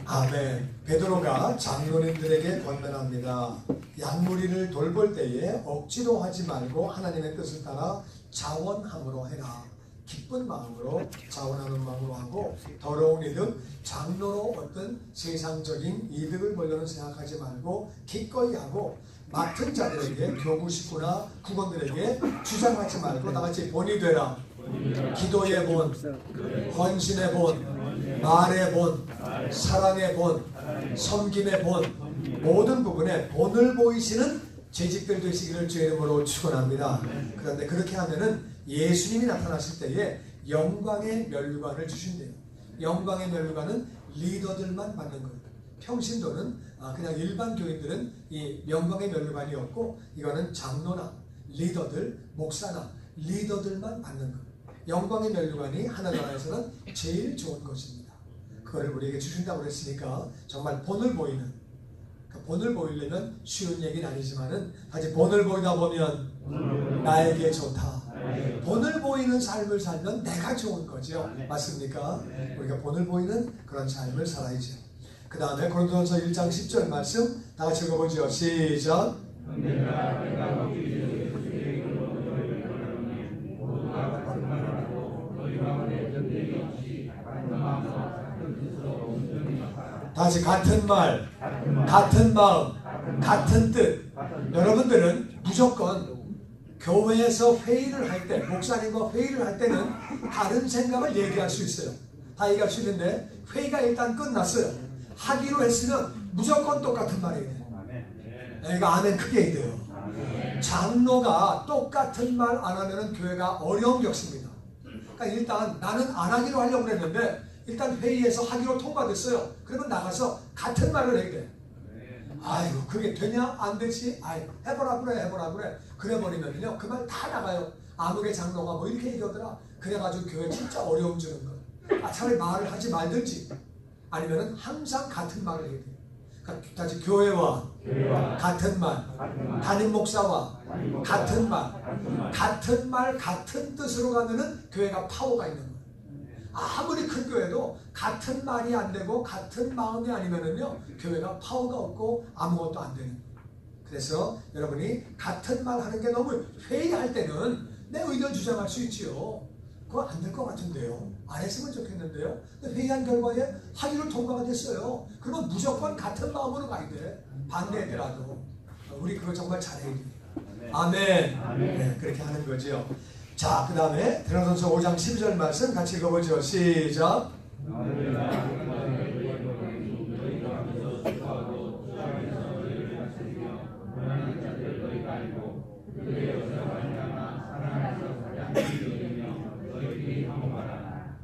아멘. 베드로가 장로님들에게 권면합니다. 양무리를 돌볼 때에 억지로 하지 말고 하나님의 뜻을 따라 자원함으로 해라. 기쁜 마음으로 자원하는 마음으로 하고 더러운 이득, 장로로 어떤 세상적인 이득을 보려는 생각하지 말고 기꺼이 하고 맡은 자들에게 교구 식구나 국원들에게 주장하지 말고 나같이 본이 되라. 기도의 본, 헌신의 본, 말의 본, 사랑의 본, 섬김의 본, 모든 부분에 본을 보이시는 재직들 되시기를 주의 이름으로 축원합니다. 그런데 그렇게 하면은 예수님이 나타나실 때에 영광의 면류관을 주신대요. 영광의 면류관은 리더들만 받는 거예요. 평신도는 그냥 일반 교인들은 이 영광의 면류관이 없고 이거는 장로나 리더들, 목사나 리더들만 받는 거예요. 영광의 면류관이 하나나라에서는 제일 좋은 것입니다. 그걸 우리에게 주신다고 그랬으니까 정말 본을 보이는, 본을 보이려면 쉬운 얘기는 아니지만은 아직 본을 보이다 보면 나에게 좋다. 본을 보이는 삶을 살면 내가 좋은 거죠. 맞습니까? 우리가 본을 보이는 그런 삶을 살아야죠. 그 다음에 고린도전서 1장 10절 말씀 다 같이 읽어보죠. 시작. 다시 같은 말, 같은 마음, 같은 뜻. 여러분들은 무조건 교회에서 회의를 할 때, 목사님과 회의를 할 때는 다른 생각을 얘기할 수 있어요. 다 얘기할 수 있는데 회의가 일단 끝났어요. 하기로 했으면 무조건 똑같은 말이에요. 내가 아멘 크게 해야 돼요. 장로가 똑같은 말 안 하면 교회가 어려움 겪습니다. 그러니까 일단 나는 안 하기로 하려고 그랬는데 일단 회의에서 하기로 통과됐어요. 그러면 나가서 같은 말을 해야 돼. 아이고 그게 되냐? 안 되지? 아이고 해보라 그래. 그래 버리면요 그 말 다 나가요. 아무개 장로가 뭐 이렇게 얘기하더라. 그래가지고 교회 진짜 어려움 주는 거예요. 차라리 말을 하지 말든지 아니면은 항상 같은 말을 해야 돼요. 그러니까 다시 교회와 같은 말, 담임 목사와 같은 말, 같은 뜻으로 가면은 교회가 파워가 있는 거예요. 아무리 큰 교회도 같은 말이 안 되고 같은 마음이 아니면은요 교회가 파워가 없고 아무것도 안 되는 거예요. 그래서 여러분이 같은 말 하는 게 너무 회의할 때는 내 의견 주장할 수 있지요. 그거 안 될 것 같은데요. 안 했으면 좋겠는데요. 근데 회의한 결과에 하기로 통과가 됐어요. 그러면 무조건 같은 마음으로 가야 돼. 반대했더라도. 우리 그거 정말 잘해야 돼. 아멘. 네, 그렇게 하는 거죠. 자, 그 다음에 드라곤서 5장 12절 말씀 같이 읽어보죠. 시작.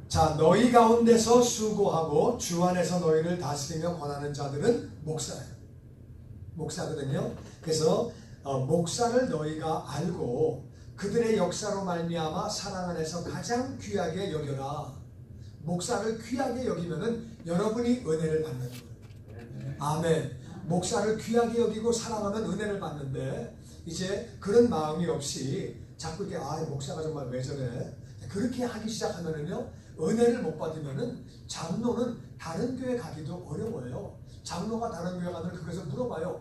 자, 너희 가운데서 수고하고 주 안에서 너희를 다스리며 권하는 자들은 목사예요. 목사거든요. 그래서 목사를 너희가 알고 그들의 역사로 말미암아 사랑 안에서 가장 귀하게 여겨라. 목사를 귀하게 여기면은 여러분이 은혜를 받는 거예요. 아멘. 목사를 귀하게 여기고 사랑하면 은혜를 받는데 이제 그런 마음이 없이 자꾸 이렇게 목사가 정말 왜 저래? 그렇게 하기 시작하면은요 은혜를 못 받으면은 장로는 다른 교회 가기도 어려워요. 장로가 다른 교회 가면 그래서 물어봐요.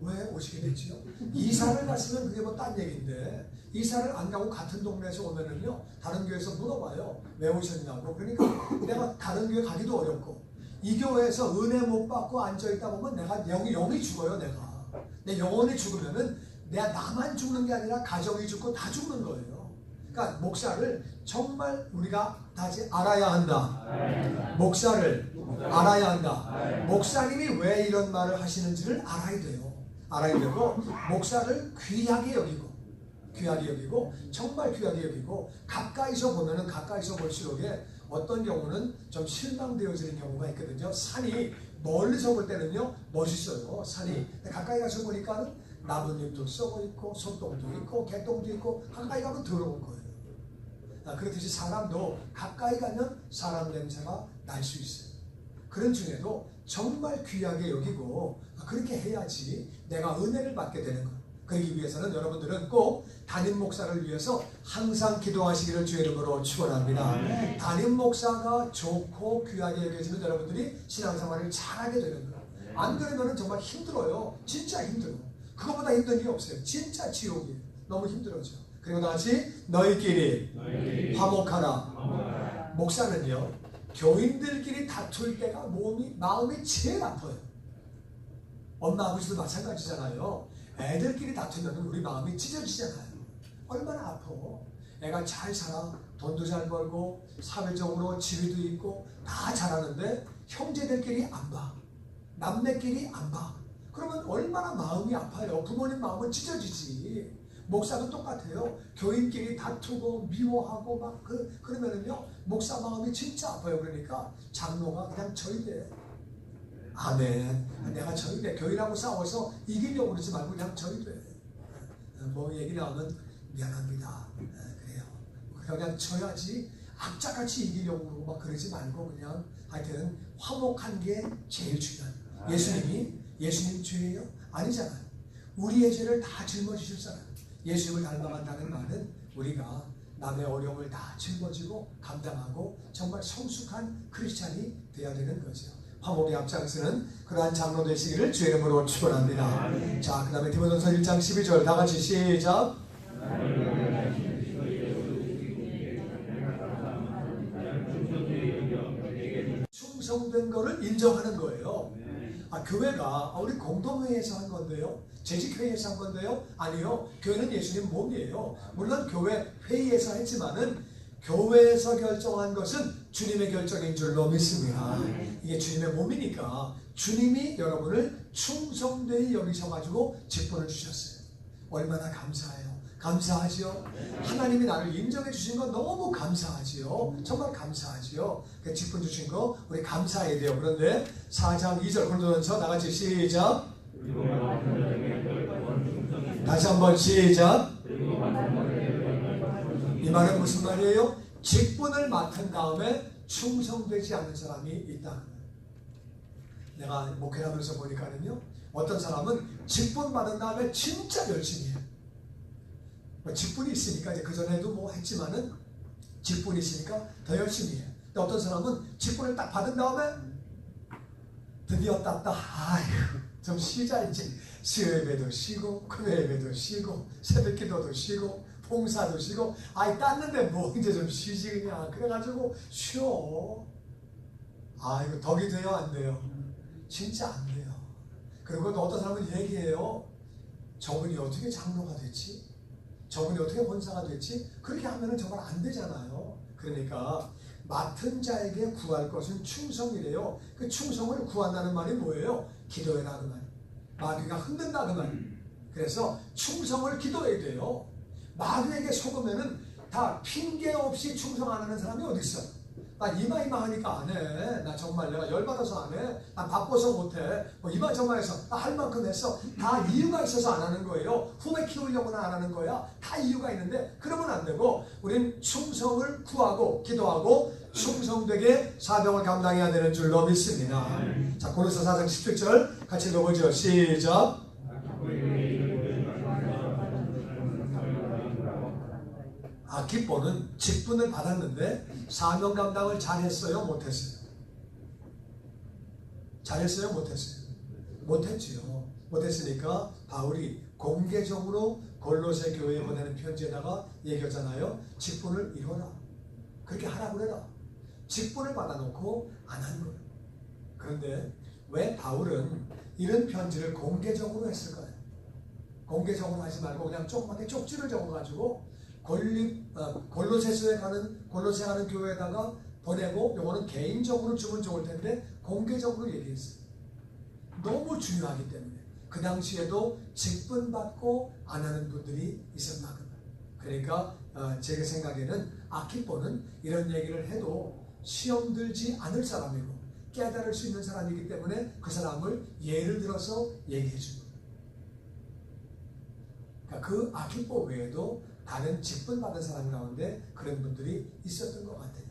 왜 오시게 됐지요? 이사를 갔으면 그게 뭐 딴 얘기인데 이사를 안 가고 같은 동네에서 오면은요 다른 교회에서 물어봐요. 왜 오셨냐고. 그러니까 내가 다른 교회 가기도 어렵고 이 교회에서 은혜 못 받고 앉아있다 보면 내가 영이 죽어요. 내 영혼이 죽으면은 내가 나만 죽는 게 아니라 가정이 죽고 다 죽는 거예요. 그러니까 목사를 정말 우리가 다시 알아야 한다. 목사를 알아야 한다. 목사님이 왜 이런 말을 하시는지를 알아야 돼요. 알아야 되고 목사를 귀하게 여기고 정말 귀하게 여기고 가까이서 보면은 가까이서 볼수록에 어떤 경우는 좀 실망되어지는 경우가 있거든요. 산이 멀리서 볼 때는요 멋있어요. 산이 가까이 가서 보니까는 나뭇잎도 썩어 있고 손동도 있고 개똥도 있고 가까이 가면 더러운 거예요. 그렇듯이 사람도 가까이 가면 사람 냄새가 날 수 있어요. 그런 중에도 정말 귀하게 여기고 그렇게 해야지 내가 은혜를 받게 되는 거예요. 그러기 위해서는 여러분들은 꼭 담임 목사를 위해서 항상 기도하시기를 주의 이름으로 축원합니다. 담임 목사가 좋고 귀하게 여겨지면 여러분들이 신앙생활을 잘하게 되는 거예요. 안 그러면 정말 힘들어요. 진짜 힘들어요. 그거보다 힘든 게 없어요. 진짜 지옥이에요. 너무 힘들어져. 그리고 다시 너희끼리 화목하라. 목사는요, 교인들끼리 다툴 때가 마음이 제일 아파요. 엄마 아버지도 마찬가지잖아요. 애들끼리 다투면 우리 마음이 찢어지잖아요. 얼마나 아파. 애가 잘 살아, 돈도 잘 벌고 사회적으로 지위도 있고 다 잘하는데 형제들끼리 안 봐, 남매끼리 안 봐. 그러면 얼마나 마음이 아파요. 부모님 마음은 찢어지지. 목사도 똑같아요. 교인끼리 다투고 미워하고 막 그러면은요, 목사 마음이 진짜 아파요. 그러니까 장로가 그냥 저희래. 아멘. 내가 저희래. 교인하고 싸워서 이기려고 그러지 말고 그냥 저희래. 뭐 얘기 나오면 미안합니다. 그래요. 그냥 져야지 악자같이 이기려고 그러고 막 그러지 말고 그냥 하여튼 화목한 게 제일 중요해요. 예수님 죄예요? 아니잖아요. 우리의 죄를 다 짊어지실 사람. 예수님을 닮아간다는 말은 우리가 남의 어려움을 다 짊어지고 감당하고 정말 성숙한 크리스찬이 되어야 되는 거죠. 화목의 앞장서는 그러한 장로 되시기를 주의 이름으로 축원합니다. 자, 그 다음에 디모데전서 1장 12절 다 같이 시작. 충성된 거를 인정하는 거예요. 교회가 우리 공동회의에서 한 건데요, 재직회의에서 한 건데요, 아니요. 교회는 예수님 몸이에요. 물론 교회 회의에서 했지만은 교회에서 결정한 것은 주님의 결정인 줄로 믿습니다. 이게 주님의 몸이니까 주님이 여러분을 충성되이 여기셔가지고 직분을 주셨어요. 얼마나 감사해요. 감사하죠. 하나님이 나를 인정해 주신 거 너무 감사하지요. 정말 감사하지요. 그 직분 주신 거 우리 감사해야 돼요. 그런데 4장 2절 고린도전서 나같이 시작. 다시 한번 시작. 이 말은 무슨 말이에요? 직분을 맡은 다음에 충성되지 않는 사람이 있다. 내가 목회를 하면서 보니까는요, 어떤 사람은 직분 받은 다음에 진짜 열심히 해요. 직분이 있으니까 이제 그전에도 뭐 했지만은 직분이 있으니까 더 열심히 해요. 근데 어떤 사람은 직분을 딱 받은 다음에 드디어 땄다. 아이고, 좀 쉬자 이제. 수요예배도 쉬고 금요예배도 쉬고 새벽기도도 쉬고 봉사도 쉬고 땄는데 뭐 이제 좀 쉬지 그냥. 그래가지고 쉬어. 이거 덕이 돼요 안 돼요? 진짜 안 돼요. 그리고 또 어떤 사람은 얘기해요. 저분이 어떻게 장로가 됐지? 저분이 어떻게 권사가 됐지? 그렇게 하면은 정말 안 되잖아요. 그러니까 맡은 자에게 구할 것은 충성이래요. 그 충성을 구한다는 말이 뭐예요? 기도해라는 말. 마귀가 흔든다 그 말. 그래서 충성을 기도해야 돼요. 마귀에게 속으면은 다 핑계 없이 충성 안 하는 사람이 어디 있어? 나 이마 하니까 안 해. 나 정말 내가 열받아서 안 해. 나 바빠서 못 해. 뭐 이마저마해서 나 할 만큼 했어. 다 이유가 있어서 안 하는 거예요. 후배 키우려고는 안 하는 거야. 다 이유가 있는데 그러면 안 되고 우린 충성을 구하고 기도하고 충성되게 사명을 감당해야 되는 줄로 믿습니다. 자, 고린도서 4장 17절 같이 읽어보죠. 시작. 아키뽀는 직분을 받았는데 사명 감당을 잘했어요? 못했어요? 잘했어요? 못했어요? 못했지요. 못했으니까 바울이 공개적으로 골로새 교회에 보내는 편지에다가 얘기하잖아요. 직분을 이뤄라. 그렇게 하라고 그래라. 직분을 받아놓고 안 한 거예요. 그런데 왜 바울은 이런 편지를 공개적으로 했을까요? 공개적으로 하지 말고 그냥 조그맣게 쪽지를 적어가지고 골로새에 가는 교회에다가 보내고, 요거는 개인적으로 주면 좋을 텐데 공개적으로 얘기했어요. 너무 중요하기 때문에. 그 당시에도 직분 받고 안 하는 분들이 있었나. 그러니까 제 생각에는 아키뽀는 이런 얘기를 해도 시험 들지 않을 사람이고 깨달을 수 있는 사람이기 때문에 그 사람을 예를 들어서 얘기해 준 거예요. 그러니까 그 아키뽀 외에도 다른 직분 받은 사람 가운데 그런 분들이 있었던 것 같아요.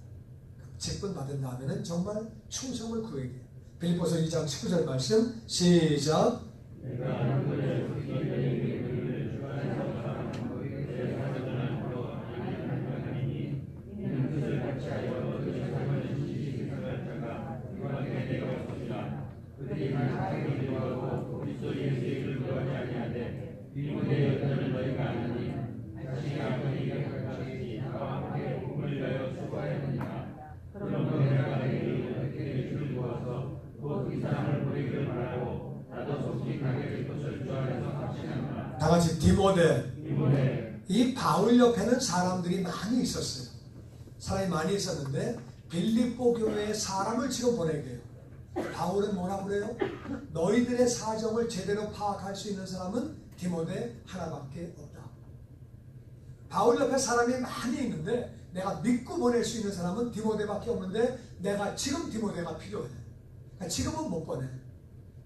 직분 받은 다음에는 정말 충성을 구해야 돼요. 빌립보서 2장 19절 말씀 시작. 자신이 아버지에게 갈같이 나와 함께 꿈을 위하여 수고하였느니라. 그러므로 내가 너희를 어떻게 주를 부어서 곧 이 사람을 보내기를 바라고 나도 속히 가게 될 것을 주 안에서 확신하노라. 다 같이 디모데. 디모데. 이 바울 옆에는 사람들이 많이 있었어요. 사람이 많이 있었는데 빌립보 교회에 사람을 지금 보내게 돼요. 바울은 뭐라고 그래요? 너희들의 사정을 제대로 파악할 수 있는 사람은 디모데 하나밖에 없다. 바울 옆에 사람이 많이 있는데 내가 믿고 보낼 수 있는 사람은 디모데밖에 없는데 내가 지금 디모데가 필요해. 그러니까 지금은 못 보내.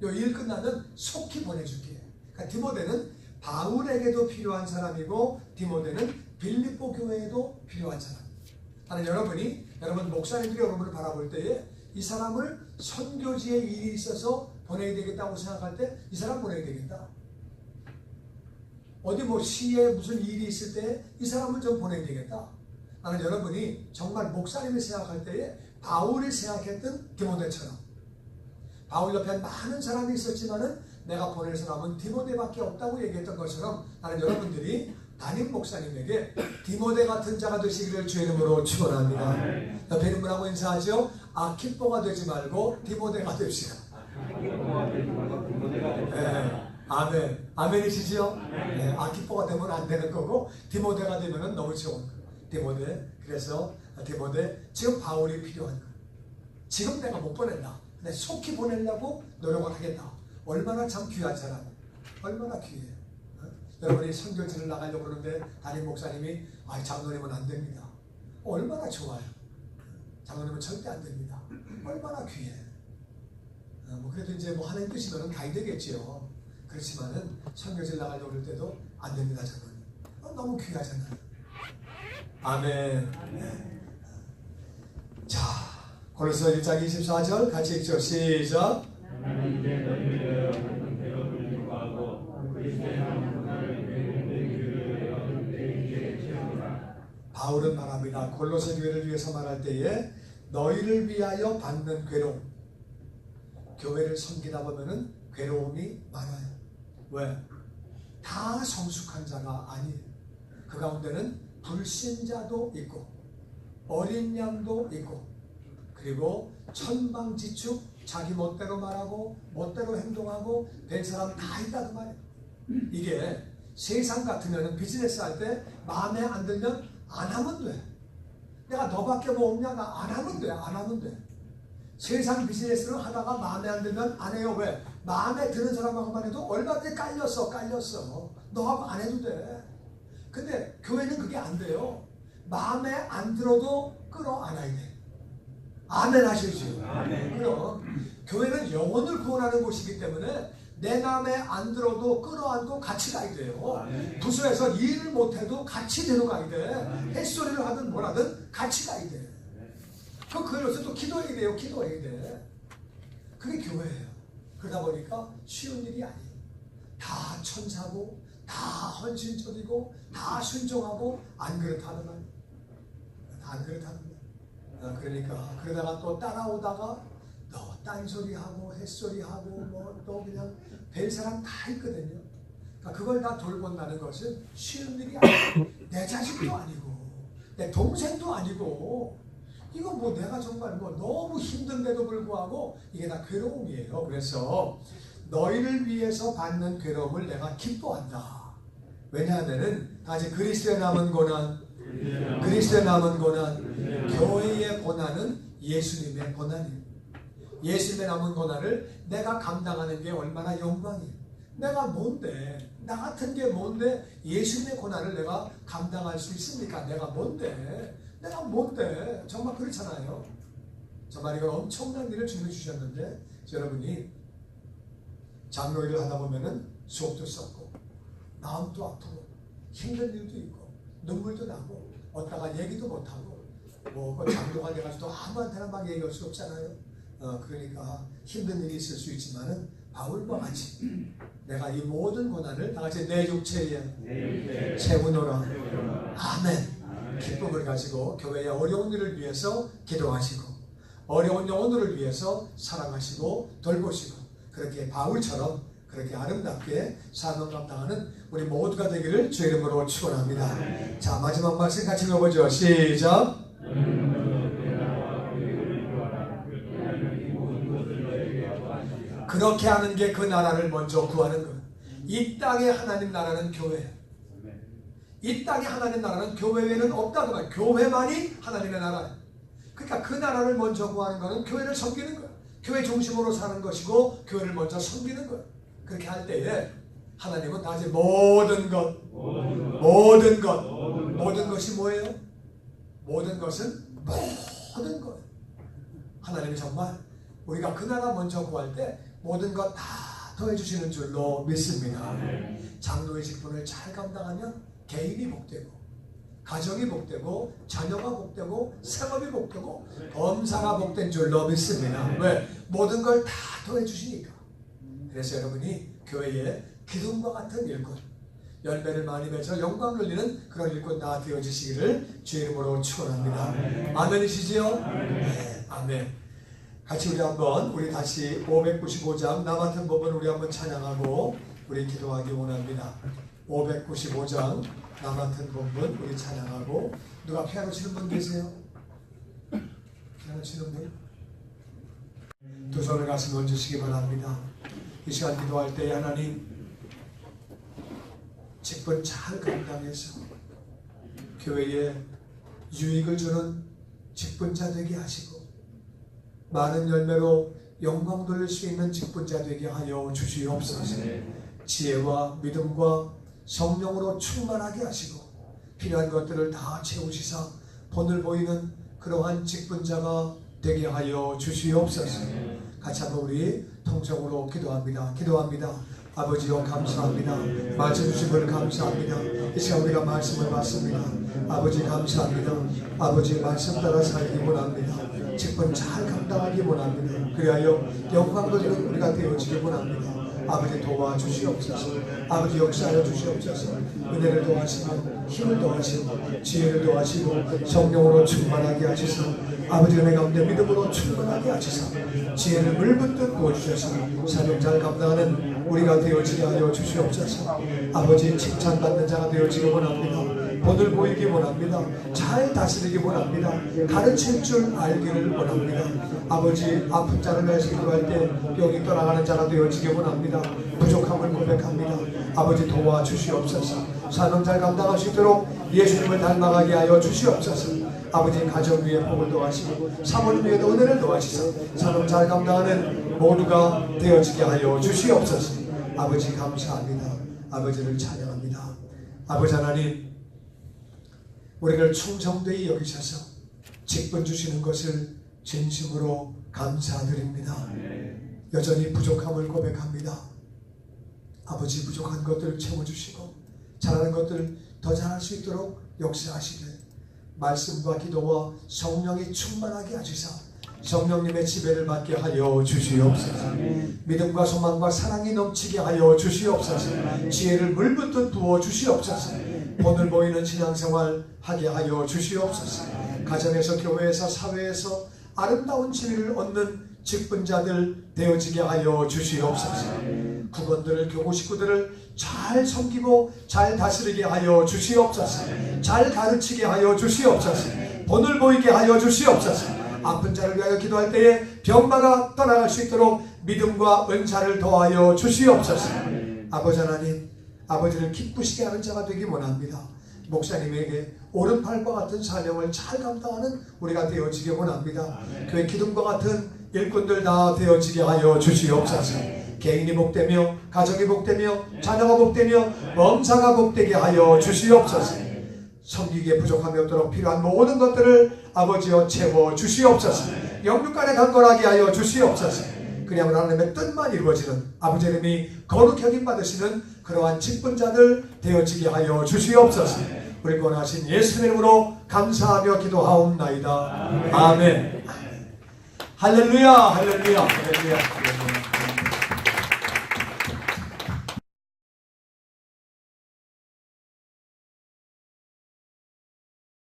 요 일 끝나면 속히 보내줄게. 그러니까 디모데는 바울에게도 필요한 사람이고 디모데는 빌립보 교회에도 필요한 사람. 나는 여러분 목사님들이 여러분을 바라볼 때에 이 사람을 선교지에 일이 있어서 보내야 되겠다고 생각할 때 이 사람 보내야 되겠다. 어디 뭐 시에 무슨 일이 있을 때 이 사람을 좀 보내야 되겠다. 나는 여러분이 정말 목사님이 생각할 때에 바울이 생각했던 디모데처럼 바울 옆에 많은 사람이 있었지만은 내가 보낼 사람은 디모데밖에 없다고 얘기했던 것처럼 나는 여러분들이 담임 목사님에게 디모데 같은 자가 되시기를 주의 이름으로 축원합니다. 옆에 있는 분하고 인사하죠. 아키뽀가 되지 말고 디모데가 됩시다. 아멘. 아멘이시죠? 네, 아키뽀가 되면 안 되는 거고 디모데가 되면 너무 좋은 거예요. 디모데. 그래서 디모데 지금 바울이 필요한 거예요. 지금 내가 못 보낸다. 근데 속히 보내려고 노력을 하겠다. 얼마나 참 귀한 사람. 얼마나 귀해요. 여러분이 선교지를 나가려고 그러는데 담임 목사님이 장로님은 안 됩니다. 얼마나 좋아요. 장로님은 절대 안 됩니다. 얼마나 귀해. 그래도 이제 뭐 하나님 뜻이면 가야 되겠지요. 그렇지만은 선교지를 나가려고 그럴 때도 안 됩니다. 장로님. 너무 귀하잖아요. 아멘. 네. 자, 골로새 1장 24절 같이 읽죠. 시작. 나는 이제 너희를 위하여 같은 배움을 기뻐하고 그리스도의 나무 고난을 바울은 말합니다. 골로새 교회를 위해서 말할 때에 너희를 위하여 받는 괴로움. 교회를 섬기다 보면은 괴로움이 많아요. 왜? 다 성숙한 자가 아니에요. 그 가운데는 불신자도 있고 어린 양도 있고 그리고 천방지축 자기 멋대로 말하고 멋대로 행동하고 된 사람 다 있다 그 말이에요. 이게 세상 같으면 비즈니스 할 때 마음에 안 들면 안 하면 돼. 내가 너밖에 뭐 없냐? 나 안 하면 돼. 안 하면 돼. 세상 비즈니스를 하다가 마음에 안 들면 안 해요. 왜? 마음에 드는 사람하고만 해도 얼마든지 깔렸어. 너하고 안 해도 돼. 근데 교회는 그게 안 돼요. 마음에 안 들어도 끌어안아야 돼. 아멘 하시죠. 아멘. 그럼 교회는 영혼을 구원하는 곳이기 때문에 내 마음에 안 들어도 끌어안고 같이 가야 돼요. 아멘. 부서에서 일을 못해도 같이 데려가야 돼. 햇소리를 하든 뭐라든 같이 가야 돼. 그래서 또 기도해야 돼요. 기도해야 돼. 그게 교회예요. 그러다 보니까 쉬운 일이 아니에요. 다 천사고 다 헌신적이고 다 순종하고 안 그렇다는 말. 안 그렇다는 말. 그러니까 그러다가 또 따라오다가 너 딴소리하고 햇소리하고 뭐 또 그냥 별 사람 다 있거든요. 그러니까 그걸 다 돌본다는 것은 쉬운 일이 아니고 내 자식도 아니고 내 동생도 아니고 이거 뭐 내가 정말 뭐 너무 힘든데도 불구하고 이게 다 괴로움이에요. 그래서 너희를 위해서 받는 괴로움을 내가 기뻐한다. 왜냐하면은 다시 그리스도의 남은 고난, 그리스도의 남은 고난, 교회의 고난은 예수님의 고난이에요. 예수님의 남은 고난을 내가 감당하는 게 얼마나 영광이에요. 내가 뭔데? 나 같은 게 뭔데? 예수님의 고난을 내가 감당할 수 있습니까? 내가 뭔데? 내가 뭔데? 정말 그렇잖아요. 정말 이건 엄청난 일을 주님이 주셨는데 여러분이 장로 일을 하다 보면은 수업도 썩고 마음도 아프고 힘든 일도 있고 눈물도 나고 어디다가 얘기도 못하고 뭐 장로가 돼가지고 아무한테나 막 얘기할 수 없잖아요. 그러니까 힘든 일이 있을 수 있지만은 바울과 같이 내가 이 모든 고난을 다 같이 내 육체에 채우노라. 아멘. 기쁨을 가지고 교회의 어려운 일을 위해서 기도하시고 어려운 영혼들을 위해서 사랑하시고 돌보시고 그렇게 바울처럼 그렇게 아름답게 사명 감당하는 우리 모두가 되기를 주의 이름으로 축원합니다. 자, 마지막 말씀 같이 읽어보죠. 시작. 그렇게 하는 게 그 나라를 먼저 구하는 것. 이 땅에 하나님 나라는 교회예요. 이 땅에 하나님 나라는 교회 외에는 없다 그 말. 교회만이 하나님의 나라예요. 그러니까 그 나라를 먼저 구하는 것은 교회를 섬기는 거예요. 교회 중심으로 사는 것이고 교회를 먼저 섬기는 거예요. 그렇게 할 때에 하나님은 다시 모든 것이 뭐예요? 모든 것은 모든 것. 하나님이 정말 우리가 그 나라 먼저 구할 때 모든 것 다 더해주시는 줄로 믿습니다. 장로의 직분을 잘 감당하면 개인이 복되고 가정이 복되고 자녀가 복되고 생업이 복되고 범사가 복된 줄로 믿습니다. 왜? 모든 걸 다 더해주시니까. 그래서 여러분이 교회에 기둥과 같은 일꾼, 열매를 많이 맺어 영광 돌리는 그런 일꾼 다 되어주시기를 주의 이름으로 축원합니다. 아멘이시지요? 네, 아멘. 같이 우리 다시 595장 나 같은 법은 우리 한번 찬양하고 우리 기도하기 원합니다. 595장 나 같은 법은 우리 찬양하고. 누가 피아노 치는 분 계세요? 피아노 치는 분? 두 손을 가슴에 얹으시기 바랍니다. 이 시간 기도할 때 하나님 직분 잘 감당해서 교회에 유익을 주는 직분자 되게 하시고 많은 열매로 영광 돌릴 수 있는 직분자 되게 하여 주시옵소서. 지혜와 믿음과 성령으로 충만하게 하시고 필요한 것들을 다 채우시사 본을 보이는 그러한 직분자가 되게 하여 주시옵소서. 같이 한번 우리 통성으로 기도합니다. 아버지요 감사합니다. 말씀 주신 걸 감사합니다. 이 시간 우리가 말씀을 받습니다. 아버지 감사합니다. 아버지 말씀 따라 살기 원합니다. 직분 잘 감당하기 원합니다. 그리하여 영광 돌리는 우리가 되어지기 원합니다. 아버지 도와주시옵소서. 아버지 역사하여 주시옵소서. 은혜를 도와시고 힘을 도와시고 지혜를 도와시고 성령으로 충만하게 하시사 아버지 은혜 가운데 믿음으로 충만하게 하시사 지혜를 물붓듯 부어주셔서 사명 잘 감당하는 우리가 되어지게 하여 주시옵소서. 아버지 칭찬받는 자가 되어지기 원합니다. 본을 보이기 원합니다. 잘 다스리기 원합니다. 가르칠 줄 알기를 원합니다. 아버지 아픈 자를 위해서 기도할 때 병이 떠나가는 자가 되어지기 원합니다. 부족함을 고백합니다. 아버지 도와주시옵소서. 사명 잘 감당할 수 있도록 예수님을 닮아가게 하여 주시옵소서. 아버지 가정 위에 복을 도와시고 사모님 위에도 은혜를 도와시사 사명 잘 감당하는 모두가 되어지게 하여 주시옵소서. 아버지 감사합니다. 아버지를 찬양합니다. 아버지 하나님 우리를 충성되이 여기셔서 직분 주시는 것을 진심으로 감사드립니다. 여전히 부족함을 고백합니다. 아버지 부족한 것들을 채워주시고 잘하는 것들을 더 잘할 수 있도록 역사하시되 말씀과 기도와 성령이 충만하게 하시사 성령님의 지배를 받게 하여 주시옵소서. 믿음과 소망과 사랑이 넘치게 하여 주시옵소서. 지혜를 물붓듯 부어 주시옵소서. 본을 보이는 신앙생활 하게 하여 주시옵소서. 가정에서 교회에서 사회에서 아름다운 지위를 얻는 직분자들 되어지게 하여 주시옵소서. 국원들을 교구 식구들을 잘 섬기고 잘 다스리게 하여 주시옵소서. 잘 가르치게 하여 주시옵소서. 본을 보이게 하여 주시옵소서. 아픈 자를 위하여 기도할 때에 병마가 떠나갈 수 있도록 믿음과 은사를 더하여 주시옵소서. 아버지 하나님 아버지를 기쁘시게 하는 자가 되기 원합니다. 목사님에게 오른팔과 같은 사명을 잘 감당하는 우리가 되어지기 원합니다. 교회 기둥과 같은 일꾼들 다 되어지게 하여 주시옵소서. 개인이 복되며 가정이 복되며 자녀가 복되며 범사가 복되게 하여 주시옵소서. 섬기기에 부족함이 없도록 필요한 모든 것들을 아버지여 채워 주시옵소서. 영육간에 강건하게 하여 주시옵소서. 그리하면 하나님의 뜻만 이루어지는 아버지 이름이 거룩히 여김 받으시는 그러한 직분자들 되어지게 하여 주시옵소서. 우리 권하신 예수의 이름으로 감사하며 기도하옵나이다. 아멘. 할렐루야 할렐루야 할렐루야.